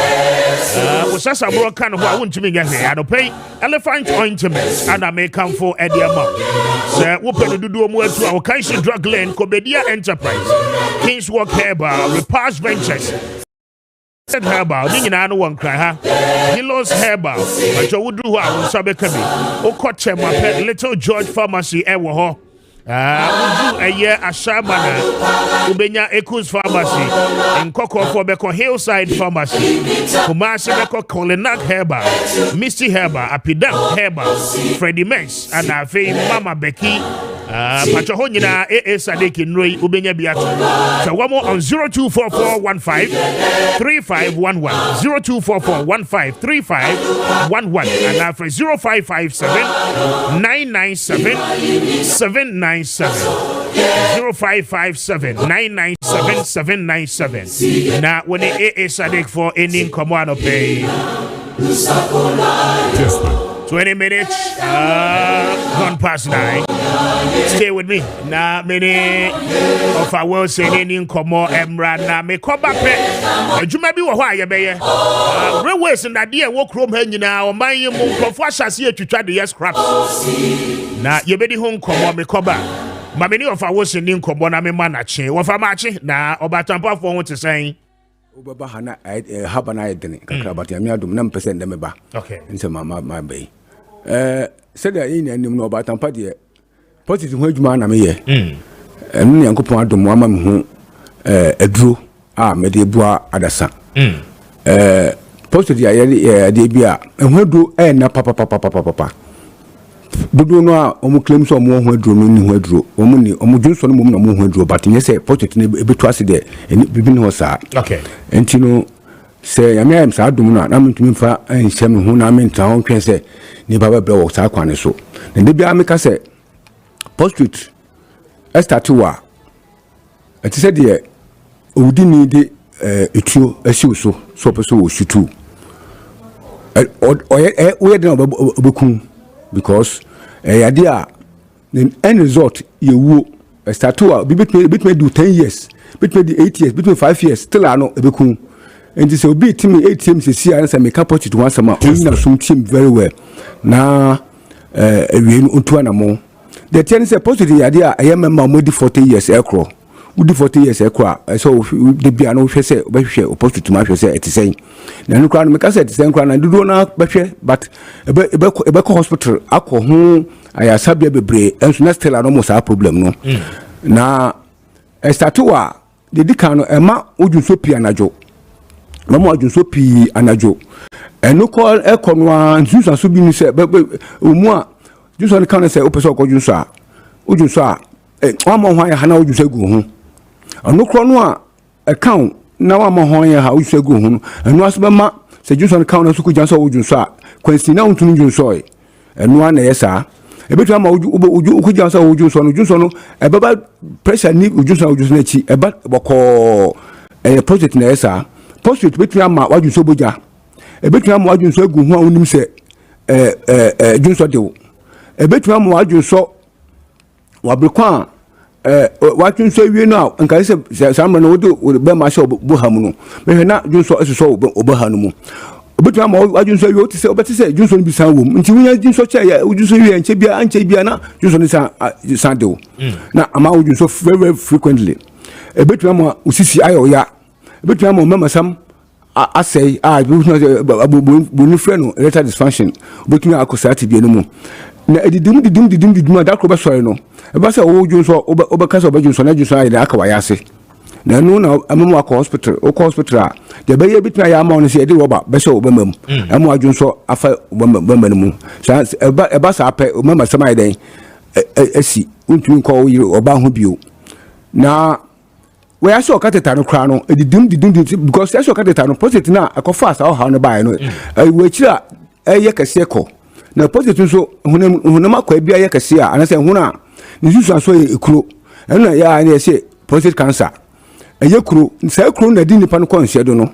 Was Sasabro kind of what won't mean a hey. I don't pay elephant ointment, and I may come for at the amount. Sir, open the door more to our Kaisi Drug Lane, Kobedia Enterprise, King's Walk Herbal, Repast Ventures. Said Herbal, Nina one cry, huh? He lost Herbal, but you would do what I was Sabekabi. O Coche, my pet, Little George Pharmacy, Ewaho. Would do a year at Shabana, Ubenya Ekus Pharmacy, and Coco for Beko Hillside Pharmacy, Kumasi Beko Kolinak Herbal, Misty Herbal, Appiah Herbal, Freddie Max, and our fame Mama Becky. Pachahonina Sadeki Nui Ubenya Biatu. So one more on 0244153511 0244153511 and after 0557 997 797 0557 997 797. Now when it is Sadek for any command pay 20 minutes gone past 9. Stay with me. Na many of our world saying in Komo Emra na me come back. You may be why you be. Railways and idea walk room hanging now. My mum for here to try the yes scraps. Na you be the home Komo me come back. Ma many of our world saying Komo na me manache. What for match na obatampa for what to say. Ubaba hana habana edene kakra but yami adum na mpese ndeme ba. Okay. Nse mama bay. Said that in and no obatampa de positive hujuma na me ye. Enu yankopon adom ama me hu eduro a me de bua adasa. posted ya de bia ehwadu na papa dodo no a omo claim so omo hwaduro no ni hwaduro omo ni omo dwunso no mom na omo hwaduro but nye say posted ne ebetu ase de bibi ne ho saa okay enti no say ya me am saa dum no na mentumi fa enhyem ho na menta ho twen say ni baba bre wo saa kwane so na de bia me ka say posted estatu wa ati say de odi ni de etuo asiw so peso wo shutu we dey obekun because idea the end result you start to between do 10 years between the 8 years between 5 years still ano ebekun and this will be team 8 teams this year and say make up it once ama na some team very well na we unto anamo the ten say positive idea I remember mo di 40 years ekro we di 40 years ekro so the bia no hwe say obehwe opposite to ma hwe say etisɛn na no kra no make say etisɛn kra na dudo na behwe but ebe hospital akɔ ho ayasabia bebre enso na still no mo sa problem no na estatu wa de dika no ema odwunso pi anajo mama odwunso pi anajo eno call ekonwa nsusa so bi ni se omu a junso ne kan se opeso okɔdwunso a odwunso a wama ho ya hana odwunso gu ho eno kro no a account na wama ho ya ha odwunso gu ho eno aso bema se junso ne kan na so ku janso odwunso a kwansi na untunu junso eno na yesa ebetu ama uju ku janso odwunso no ebeba pressure ni odwunso na chi eba boko project na yesa post betu ama wadwunso boja ebetu ama wadwunso gu ho a onim se junso dewo ebetu ama wadwunso wabrekwa wadwunso wie no nka se samra no wo be ma sha bohamu no me na junso eso obohanu mu ebetu ama wadwunso wie otise obeti se junso no bi san wo nti wunya junso che ya junso wie anche bia na junso no san dewo na ama wadwunso very, very frequently ebetu ama usisi ayo ya ebetu ama mama sam asay bu freno erectile dysfunction obetu akosati bi enu na edidim da kroba sori no e ba se wo junso obeka se obejunso na junso ayida aka wayase na no na amamu akọ hospital a de be ye bitu ya ama on se edi roba be se obemam amu ajunso afa obemam mu sa e ba sa ape mama sama ayida esi untumi ko yiri oba ho bio na we aso kateta no kra no edidim because aso kateta no positive na akofa asa o ha no bai no we chira eye kase ko na positive so hunam akwa bia eye kase a anase huna ni susu aso ekuro ena ya na say prostate cancer eye kuro say kuro na di nipa no konse do no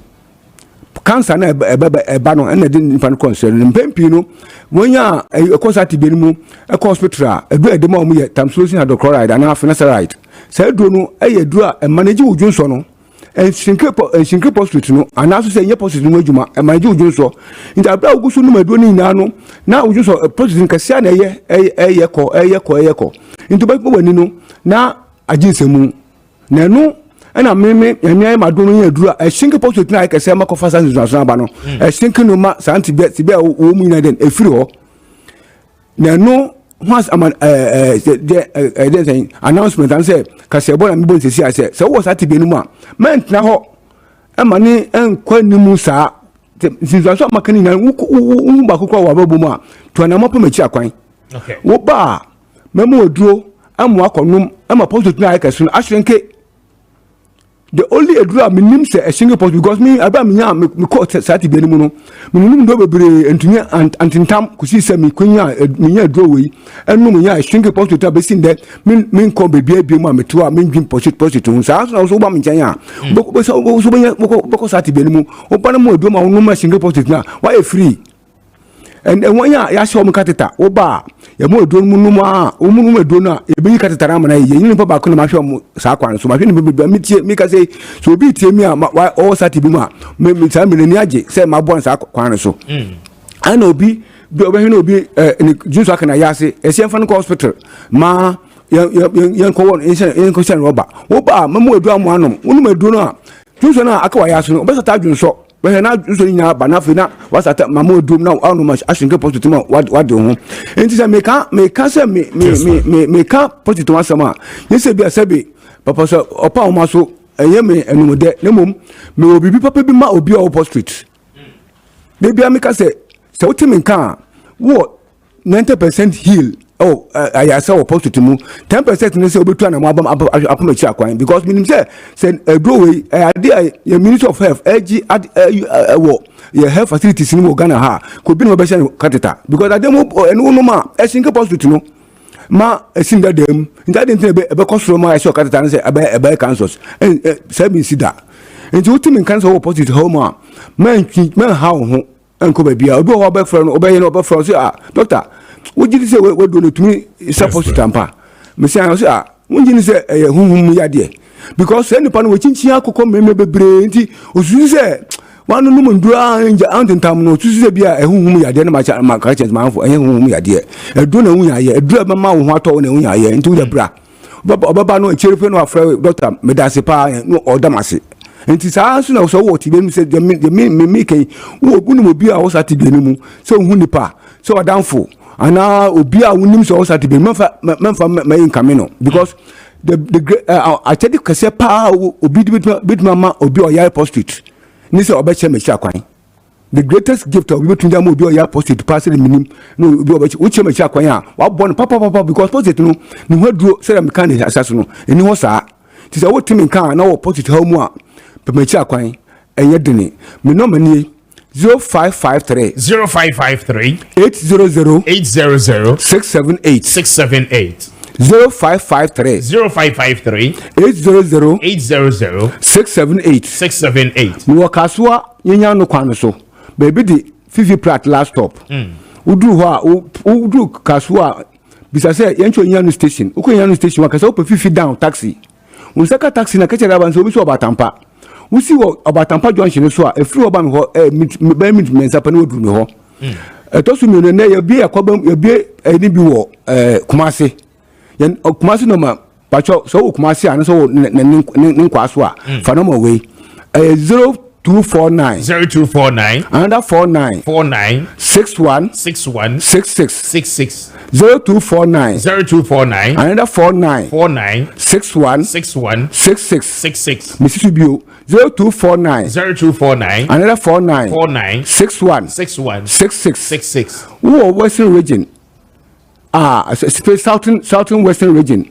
cancer na eba no ena di nipa no konse no mpempi no wonya ekosati bi mu hospital edu edema mu ye tamsulosin hydrochloride ana finasteride say do no eye dura manage ujunso no shinkre post no anaso say nye post no adwuma manage ujunso nta bra ugusu no madu ni na no na ujunso post nkasia na eye ko nto ba wani no na ajinsemu na no na meme yanya madu no ya dura shinkre post na kasia makofa san zuzu aba no shinkre no ma santi be wo mu na den efiri ho na no once the announcement and say Kessben and Bibo say so was at be no ma meant na ho e ma ni enkwa ni mu saa sinzo so makani na wu ba kokwa wa babu mu a to na mapo machi akwan okay wo ba memo oduro amu akonum ama post na Kessben ashrenke the only edura minim say a single post because me aba me nya me court sati be ni mu no minim do bebre entunya antintam kusi se me kwanya me nya edura we enu me nya a single post to be seen that me ko be bia mu ameto a me dwin post to so so ba me nya bo so bo sati be ni mu oba na mu edura ma no ma single post na why free and when ya show me kateta oba ya mo edura mu no ma o mu no edura na e be kateta na ma na ye ni pa ba ko na ma hwe mo sa kwan so ma hwe ni be mi tie mi ka say so bi tie mi a all sati bi ma me sa me ni age say ma bon sa kwan so ana obi bi obehwe na obi ni junso aka na yase e se mfa no hospital ma yan ko won yan ko sen roba oba ma mo edura mo anom wonu ma edura na junso na aka wa yase no obesa ta junso we na junso ni nya ba na fe na wasata ma mo edura na anu ma ashinke positive ma wade ho enti say me ka say me ka positive ma sama yese bi asabe papa so opa o ma so eye me enumode ne mom me obibi papa bi ma obi o post street They be amika say ultimate can what 90% heal. Oh, I saw opposed to move 10% in the Obitu and Appiah Kwame because meaning say a doorway idea your Minister of Health your health facilities in Ghana ha could be no better catheter because I don't know no ma a single post to know ma a single them in that didn't be cost from my show catheter and say about cancers and seven see that and to ultimate cancer opposite home man how and Kubi be a go back from obeying over from doctor. What did you say? What do to me? Supposed to tamper. Monsieur, when you say whom we are dear. Because any pan which Chia could come, maybe brain, or say, one woman drowned out in town, no, to say, be a whom we are dear, my catches man for any whom we are dear. A donor we are here, a drab mamma, what on we are here into the bra. Baba no children or afraid, Doctor Medasipa, no, or Damasi. And it's also so what he said, the making, who wouldn't be our Saturday, so Hunipa, so a downfall. And now Obia wouldn't so to be main camino because the I tell you, Cassepa will be Mama Obi or Yaya Postage. Nisa Obecha Mechaquine. The greatest gift of between them will be Yaya Postage, passing the minimum, no, which Mechaquine, what born Papa, because Postage no, what drew Sarah Mechanic assassin, and was that. Tis a what team in car now Postage homework, but Mechaquine, and yet Denny, me nominee. 0553 800 678 0553 800 678 no kaswa yenya no kwan so baby di fifi plat last stop udu ho udu kaswa bisa say yencho yenya station uko yenya station wakasa ope fifi down taxi unsaka taxi na kechera banso obi so batampa usi wo Obatampa junction so a free oba me ho meet mensa pa na odu me ho to so me ne ye bia akwaba ye bia ani bi wo Kumasi yen Kumasi no ma pacho so Kumasi an so nkwa so a fa no ma we 0249 another 49 61 66 0249 another 49 61 66 Mrs. Bio 0249 another 49 61 66 who Western region southern Western region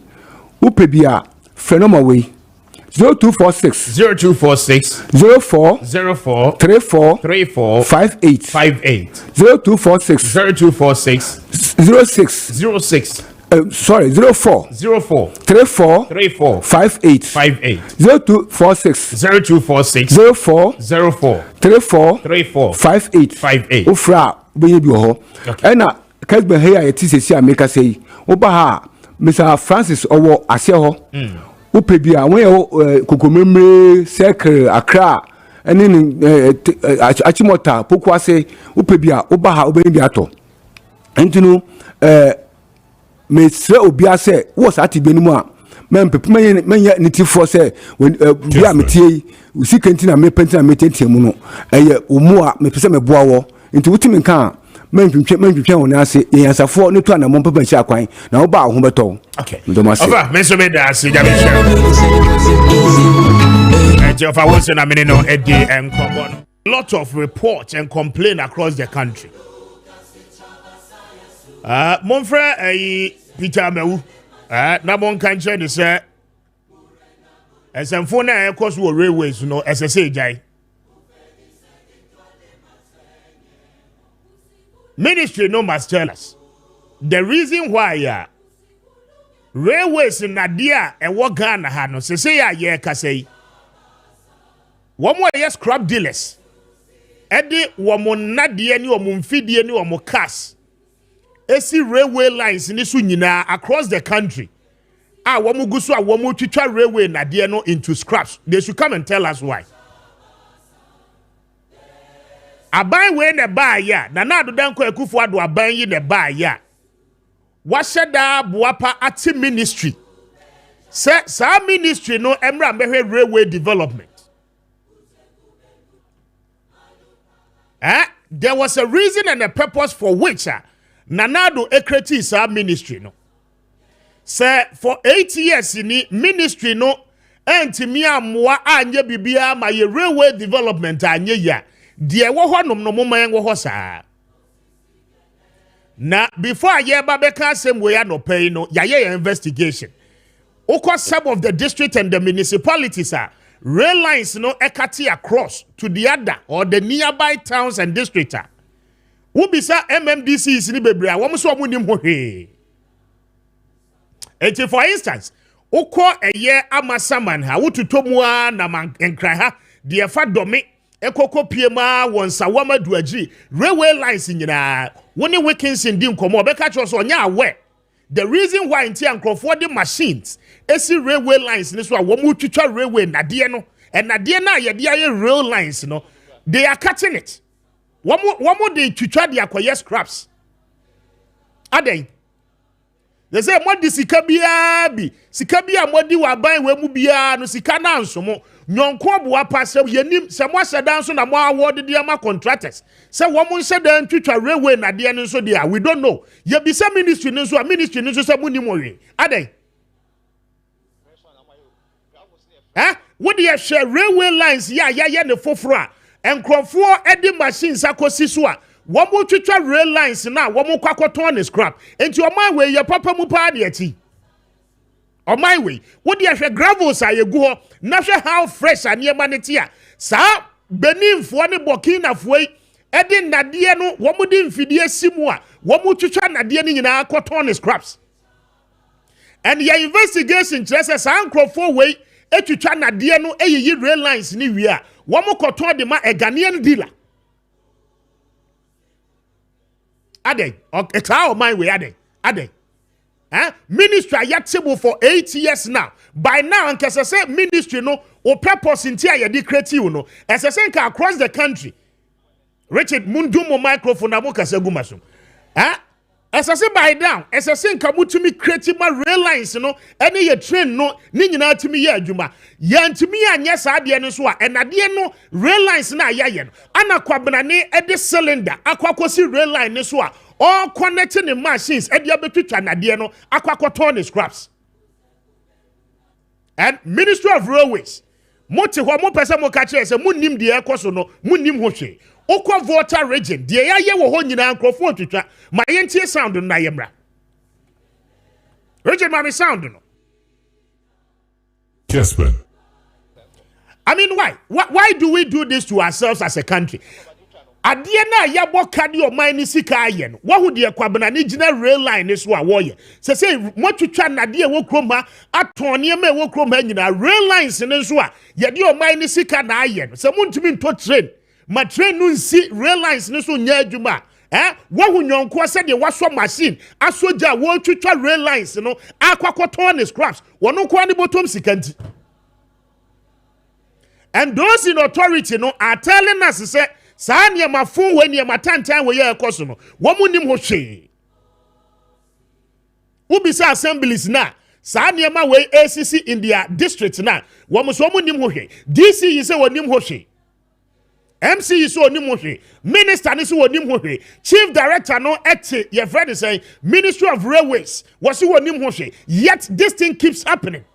who pebia phenomena way 0246 04 34 58 0246 06 sorry 04 34 58 0246 04 34 58 ofra be bi ho ena Kessben here ya tisesi ameka sei oba ha Mr. Francis owo ase ho upebia won kokomemre circle Accra ene achimota pokuase upebia oba ha obeni ato entinu me sre obia se wo sati benimu a menya nitifo se bia metie usikentina me pentina metentia mu no eye omu a me pese me boa wo nti wutimi kan mentwetwe won ase yansafo ne to anamon papa chi akwan na wo ba ho beto okay over me so be da ase ja be share Jeff Awonse na me no edi enkobo lot of reports and complaints across the country monfre Peter Mewu na mon kan che de se esemfo na ekos wo railways no SSA jai ministry no must tell us the reason why railways na dia e wo Ghana ha no se ya ye kasai wo mo yes scrap dealers ede wo mo nadie ni wo mo mfidie ni wo mo cars esi railway lines ni so nyina across the country wo mo guso wo mo twitwa railway nadie no into scraps. They should come and tell us why. Aban we ne ba ya na na adodanko akufo ado aban yi ne ba ya washeda boapa ati ministry sa ministry no emra mehwe railway development there was a reason and a purpose for which Nanado ekreti sa ministry no say for 8 years in ministry no entimi amwa anye bibia ma ye railway development anye ya deɛ wɔ hɔ nom no mo man wɔ hɔ saa na before ayɛ ba bɛka asɛm wɔ ya no pay no yɛayɛ investigation ukɔ some of the district and the municipalities are rail lines no ekati across to the other or the nearby towns and districts are ubisa MMDC is ni bebre a wɔn so wɔn nim ho hwee enti for instance ukɔ ɛyɛ amasaman ha wotuto mu a na nkra ha de fa dɔme ekoko piema wɔn sawama duagyi railway lines nyinaa wɔne Wilkinson di nkɔmɔ ɔbɛka kyerɛ so ɔnya aware the reason why nti ankrofo the machines esi railway lines ni so a wɔn twitwa railway nadeɛ no and nadeɛ na yɛde ayɛ rail lines no they are cutting it wɔn de twitwa de akɔyɛ scraps adan they say mo di sika biya bi mo di waban we mu biya no sika na nsomo nyonko boa pa sɛ yenim sɛ mo ahyɛdan so na mo award de ama contractors sɛ wɔn nhyɛdan twitwa railway nadeɛ no so dia we don't know ye bi sɛ ministry no so a ministry no so sɛ mo ni mo we adan what do you share railway lines ya ne foforo a nkrofo edi machines akosi so a wɔn mo twitwa rail lines na wɔn mo kwakoton ne scrap enti ɔman we ye papa mu pa de ati ɔman we what do you share gravels a yegu ho na hwɛ how fresh aniema ne ti a saa beninfo ne burkinafo yi edi nadeɛ no wɔn mo di mfidie simu a wɔn mo twitwa nadeɛ ne nyinaa kwakoton ne scraps and your investigation kyerɛ sɛ saa nkrofo we etwitwa nadeɛ no eyiyi rail lines ni wi a wɔn mo kɔtɔn de ma a Ghanaian dealer ade ekra o man we ade ministry ayatable for 8 years now by now nkese say ministry no o purpose nti ayede creative no esese nka across the country Richard mundumo microphone na mo kasa gumaso esese by down esese nka mutumi creative ma rail lines no ene ye train no ni nyina tumi ye adwuma ye ntumi anya saa de no so a enade no rail lines na ayaye no ana kwabenane ede cylinder akwakosi rail line ne so a all connecting the machines ede abetwitwa nade no akwakoton the scraps and Ministry of Railways moti ho mo pese mo ka kire se munnim de ekoso no munnim ho hwe okwa voter region de yaye wo ho nyina nkrofo twitwa ma yentie sound no na yemra region ma me sound no Kessben. I mean why do we do this to ourselves as a country adie na yabo kade o man ni sika aye no wo de kwabena ni gina rail line so a wo ye se mo twitwa nade wo kroma atone ma wo kroma nyina rail lines ne so a ye de o man ni sika na aye no se mo ntimi nto train ma train no nsi rail lines ne so nya adwuma wo hu nyonko se de waso machine asoja wo twitwa rail lines no akwakoton ne scraps wono ko ani bottom sikanti and those in authority no are telling us say saa niema fun we niema tantan we ye ekoso no wo munim ho hwe ubisa assemblies na saa niema we ACC in their district na wo mo so munim ho hwe DC yi se wonim ho hwe MC yi so wonim ho hwe minister ni so wonim ho hwe chief director no ete your friend is saying Ministry of Railways was so wonim ho hwe yet this thing keeps happening.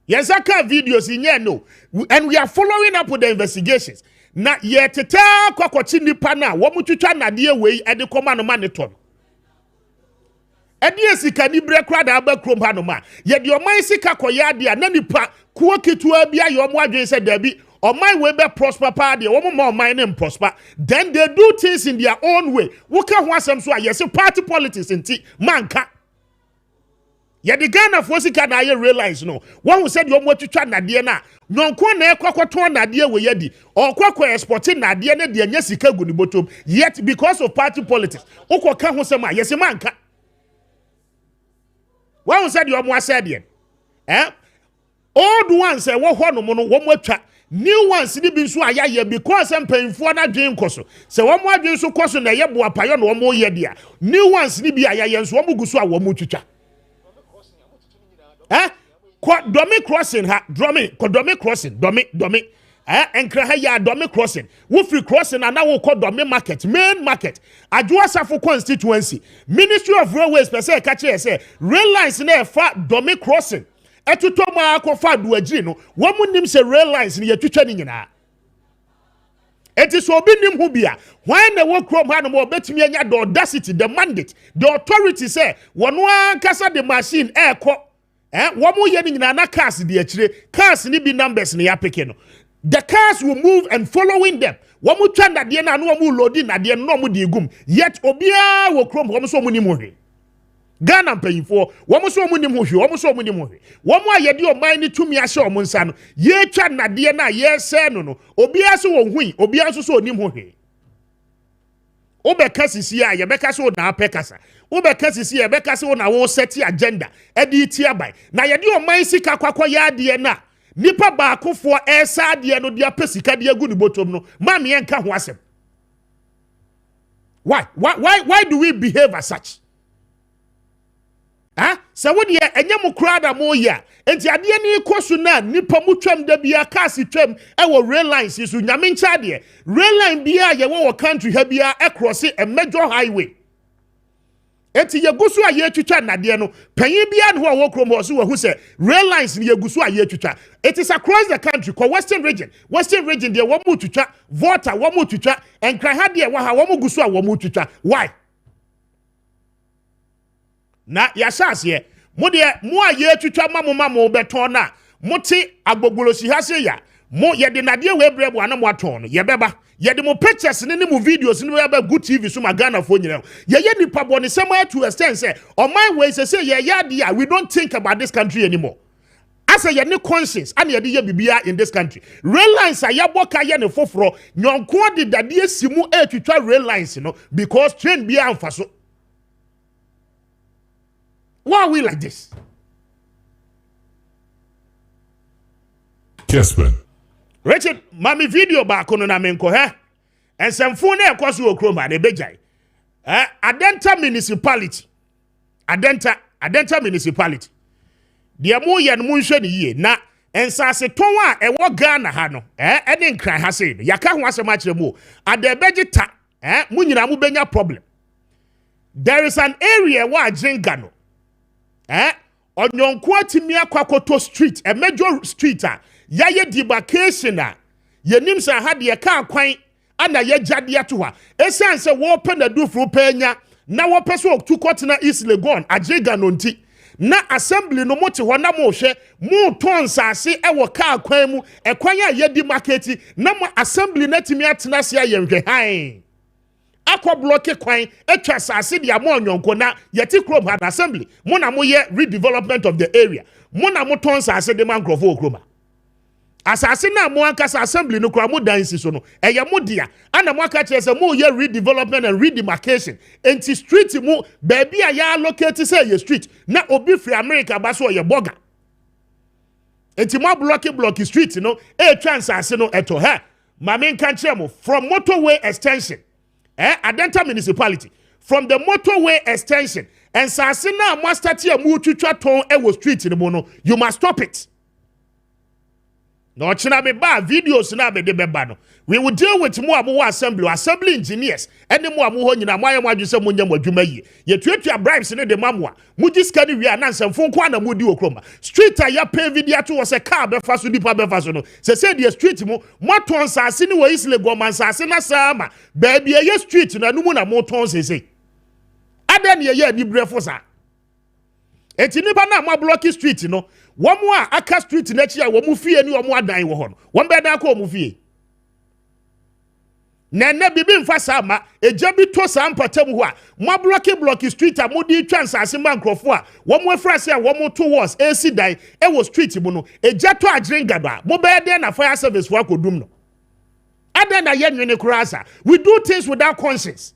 Yes, I can videos in here, no. And we are following up with the investigations. Na ye tete kwakochi nipa na womu twitwa nadeɛ wei ede kɔma no monitor. Ede sika ni brekra da aba krom ha no ma. Ye de ɔman sika kɔya ade a na nipa kuo ketua bia ye ɔmo adwen sɛ dabi ɔman we be prosper pa de ɔmo ma ɔman ne prosper. Then they do things in their own way. Wo ka ho asɛm so a yes party politics nti manka. Ye the Ghana for sika na ye realize no one who said you want to try nadeɛ na nonko na ekwakoton nadeɛ we yedi okwa exporting nadeɛ na de anya sika gu ni bottom yet because of party politics ukoka ho sema yes manka one who said you want said old ones wo ho no mo no wo atwa new ones ni bi nso ayaye because mpanyfo na dwen koso se wo mo adwen so koso na ye boapayo na wo mo ye dia new ones ni bi ayaye nso wo mo guso a wo mo twitwa domi crossing ha domi crossing domi enkra ha ya domi crossing wo free crossing and now call domi market main market adwoa safo constituency Ministry of Railways per se ka che say rail lines na fa domi crossing etutoma akɔfa do agiri no wɔn nim sɛ rail lines ne yɛtwitwa ne nyinaa eti so obi nim ho bia when na wo krom ha no mo betumi anya the audacity the mandate the authority say wɔn ankasa the machine ɛkɔ wɔn yɛ ne nyinaa na cars de akyire cars ne bi numbers ne ya peke no the cars will move and following them wɔn twa nadeɛ na no wɔn load nadeɛ no wɔn de igum yet obia wo krom wɔn so wɔn nim ho Ghana mpanyinfo wɔn so wɔn nim ho hwe wɔn so wɔn nim ho hwe wɔn a yɛde ɔman ne tumi ahyɛ wɔn nsa no yɛtwa nadeɛ na yɛsɛ no no obia so wɔn hui obia so so onim ho hwe obɛka sisi a yɛbɛka so na apɛ kasa obɛka sisi yɛbɛka so na wo set agenda ɛde ti abai na yɛde ɔman sika kwakɔ yɛ adeɛ na nipa baakofoɔ ɛsa adeɛ no de apɛ sika de agu ne bottom no ma me yɛnka ho asɛm why do we behave as such sɛ wo deɛ ɛnyɛ mo kura da mo yɛ enti adeɛ ne kɔ so na nipa mu twam da bia cars twam ɛwɔ rail lines so nyame nkyɛ deɛ rail line bia yɛwɔ wɔ country ha bia ɛcross a major highway enti yɛgu so a yɛtwitwa nadeɛ no panyin bia ne ho a wɔ krom hɔ so wɔ hu sɛ rail lines ne yɛgu so a yɛtwitwa it is across the country called western region deɛ wɔn mu twitwa volta wɔn mu twitwa nkran ha deɛ wɔ ha wɔn mu gu so a wɔn mu twitwa why na yasase mo de mo a ye twitwa mamo beton na mo te agbogolosi ha se ya mo ye de nade we brebo ana mo aton no ye beba ye de mo pictures ne mo videos ne be good TV so magana fo nyina ye nipa bone sema to extent say on my way say ye ya we don't think about this country anymore as a ye ne conscience and ye de ye bibia in this country rail lines a ye boka ye ne foforo nyonko de dade asimu e twitwa rail lines no because train bia amfa so. Why are we like this? Kessben. Richard, mami video back on na menko he. And some phone e kwaso okroma na bejai. Adenta municipality. Adenta municipality. Dia mo ye no nhwe ne yie na ensase ton a ewo Ghana ha no. Ene nkran ha sei no. Yaka ho asem a kire mo. Adebeji ta. Mo nyina mo benya problem. There is an area where Jenga no. Onyonko atimi akwakoto street a major street a yaye demarcation a yenim sa ha de ka kwan ana ye jade ato ha esan se wo pe na dufru panya na wo pe so tukotena East Legon ajega no nti na assembly no mote ho na mo hwe mo ton sase e wo ka kwan mu e kwan a ye demarcate na mo assembly na timi atena se ayenhwe han akwa block kwan etwa sase dia mo nyonko na yeti krom ha na assembly mo na mo ye redevelopment of the area mo na mo ton sase de man krofo okroma asase na mo ankasa assembly no kra mo dansi so no eye mo dia ana mo aka kire se mo ye redevelopment and redemarcation enti street mo baby a ya allocate say ye street na obi free America ba so ye boga enti mo block street no e twa sase no eto ha ma me nka kire mo from motorway extension Adenta municipality from the motorway extension and sasina mastati a mu twitwa ton e street ni mo no you must stop it no china me ba videos na be de beba no we will deal with mo amo assembly engineers ene mo amo ho nyina mo ayemo adwuse mo nyam adwuma yi ye tuatua bribes ne de mamoa mo diska ni wi na nsamfo nko na mo di okroma street a ya pay video to was a car be fa so dipa be fa so no se the street mo ton sase ni wo isle goman sase na sama ba bia ye street na no mu na mo ton sese adan ye ni brefo sa eti nipa na mo block street no womu a aka street na chi a womu fie ni womu adan wo ho no won be da ko womu fie na bibi mfa sama eja bi to sa mpatam ho a mo block street a mo di twa nsase man krofo a womu afrase a womu to was AC dan e wo street mu no eja to agrenga ba mo be dey na fire service for akodum no adan na ye nwene kurasa we do things without conscience.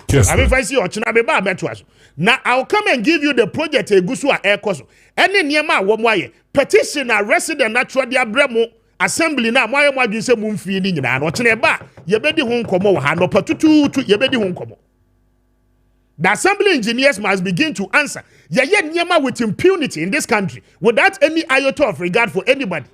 I mean, if I see you, now I'll come and give you the project a gusu a air coso. Any niema womwaye petition a resident natural dia bremo assembly na moye mwadwin se mumfie ni nyina no kene ba ye bedi ho nkomo ha no patutu ye bedi ho nkomo. The assembly engineers must begin to answer. Ye niema with impunity in this country without any iota of regard for anybody.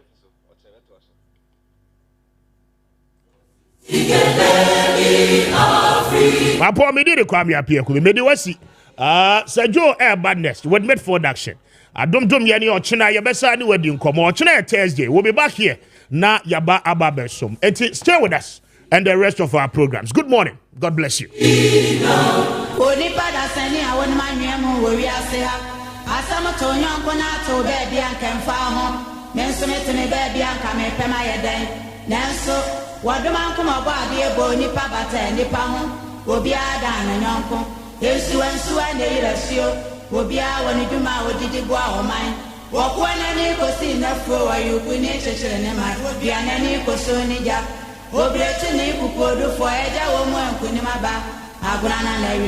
Mapo me did Kwame Appiah Kubi me de wasi Sir Joe Air Badness with Medford Action. I don't do me any or China, Yabesa, any wedding come or China Thursday. We'll be back here. Na Yaba Ababesum. And stay with us and the rest of our programs. Good morning. God bless you. Obia when you do my odidi boa or mine. Walk one any cosi na fro you put nature and my Obia any cosonija. Obia to Nipu for Eja woman Kunimaba. Agrana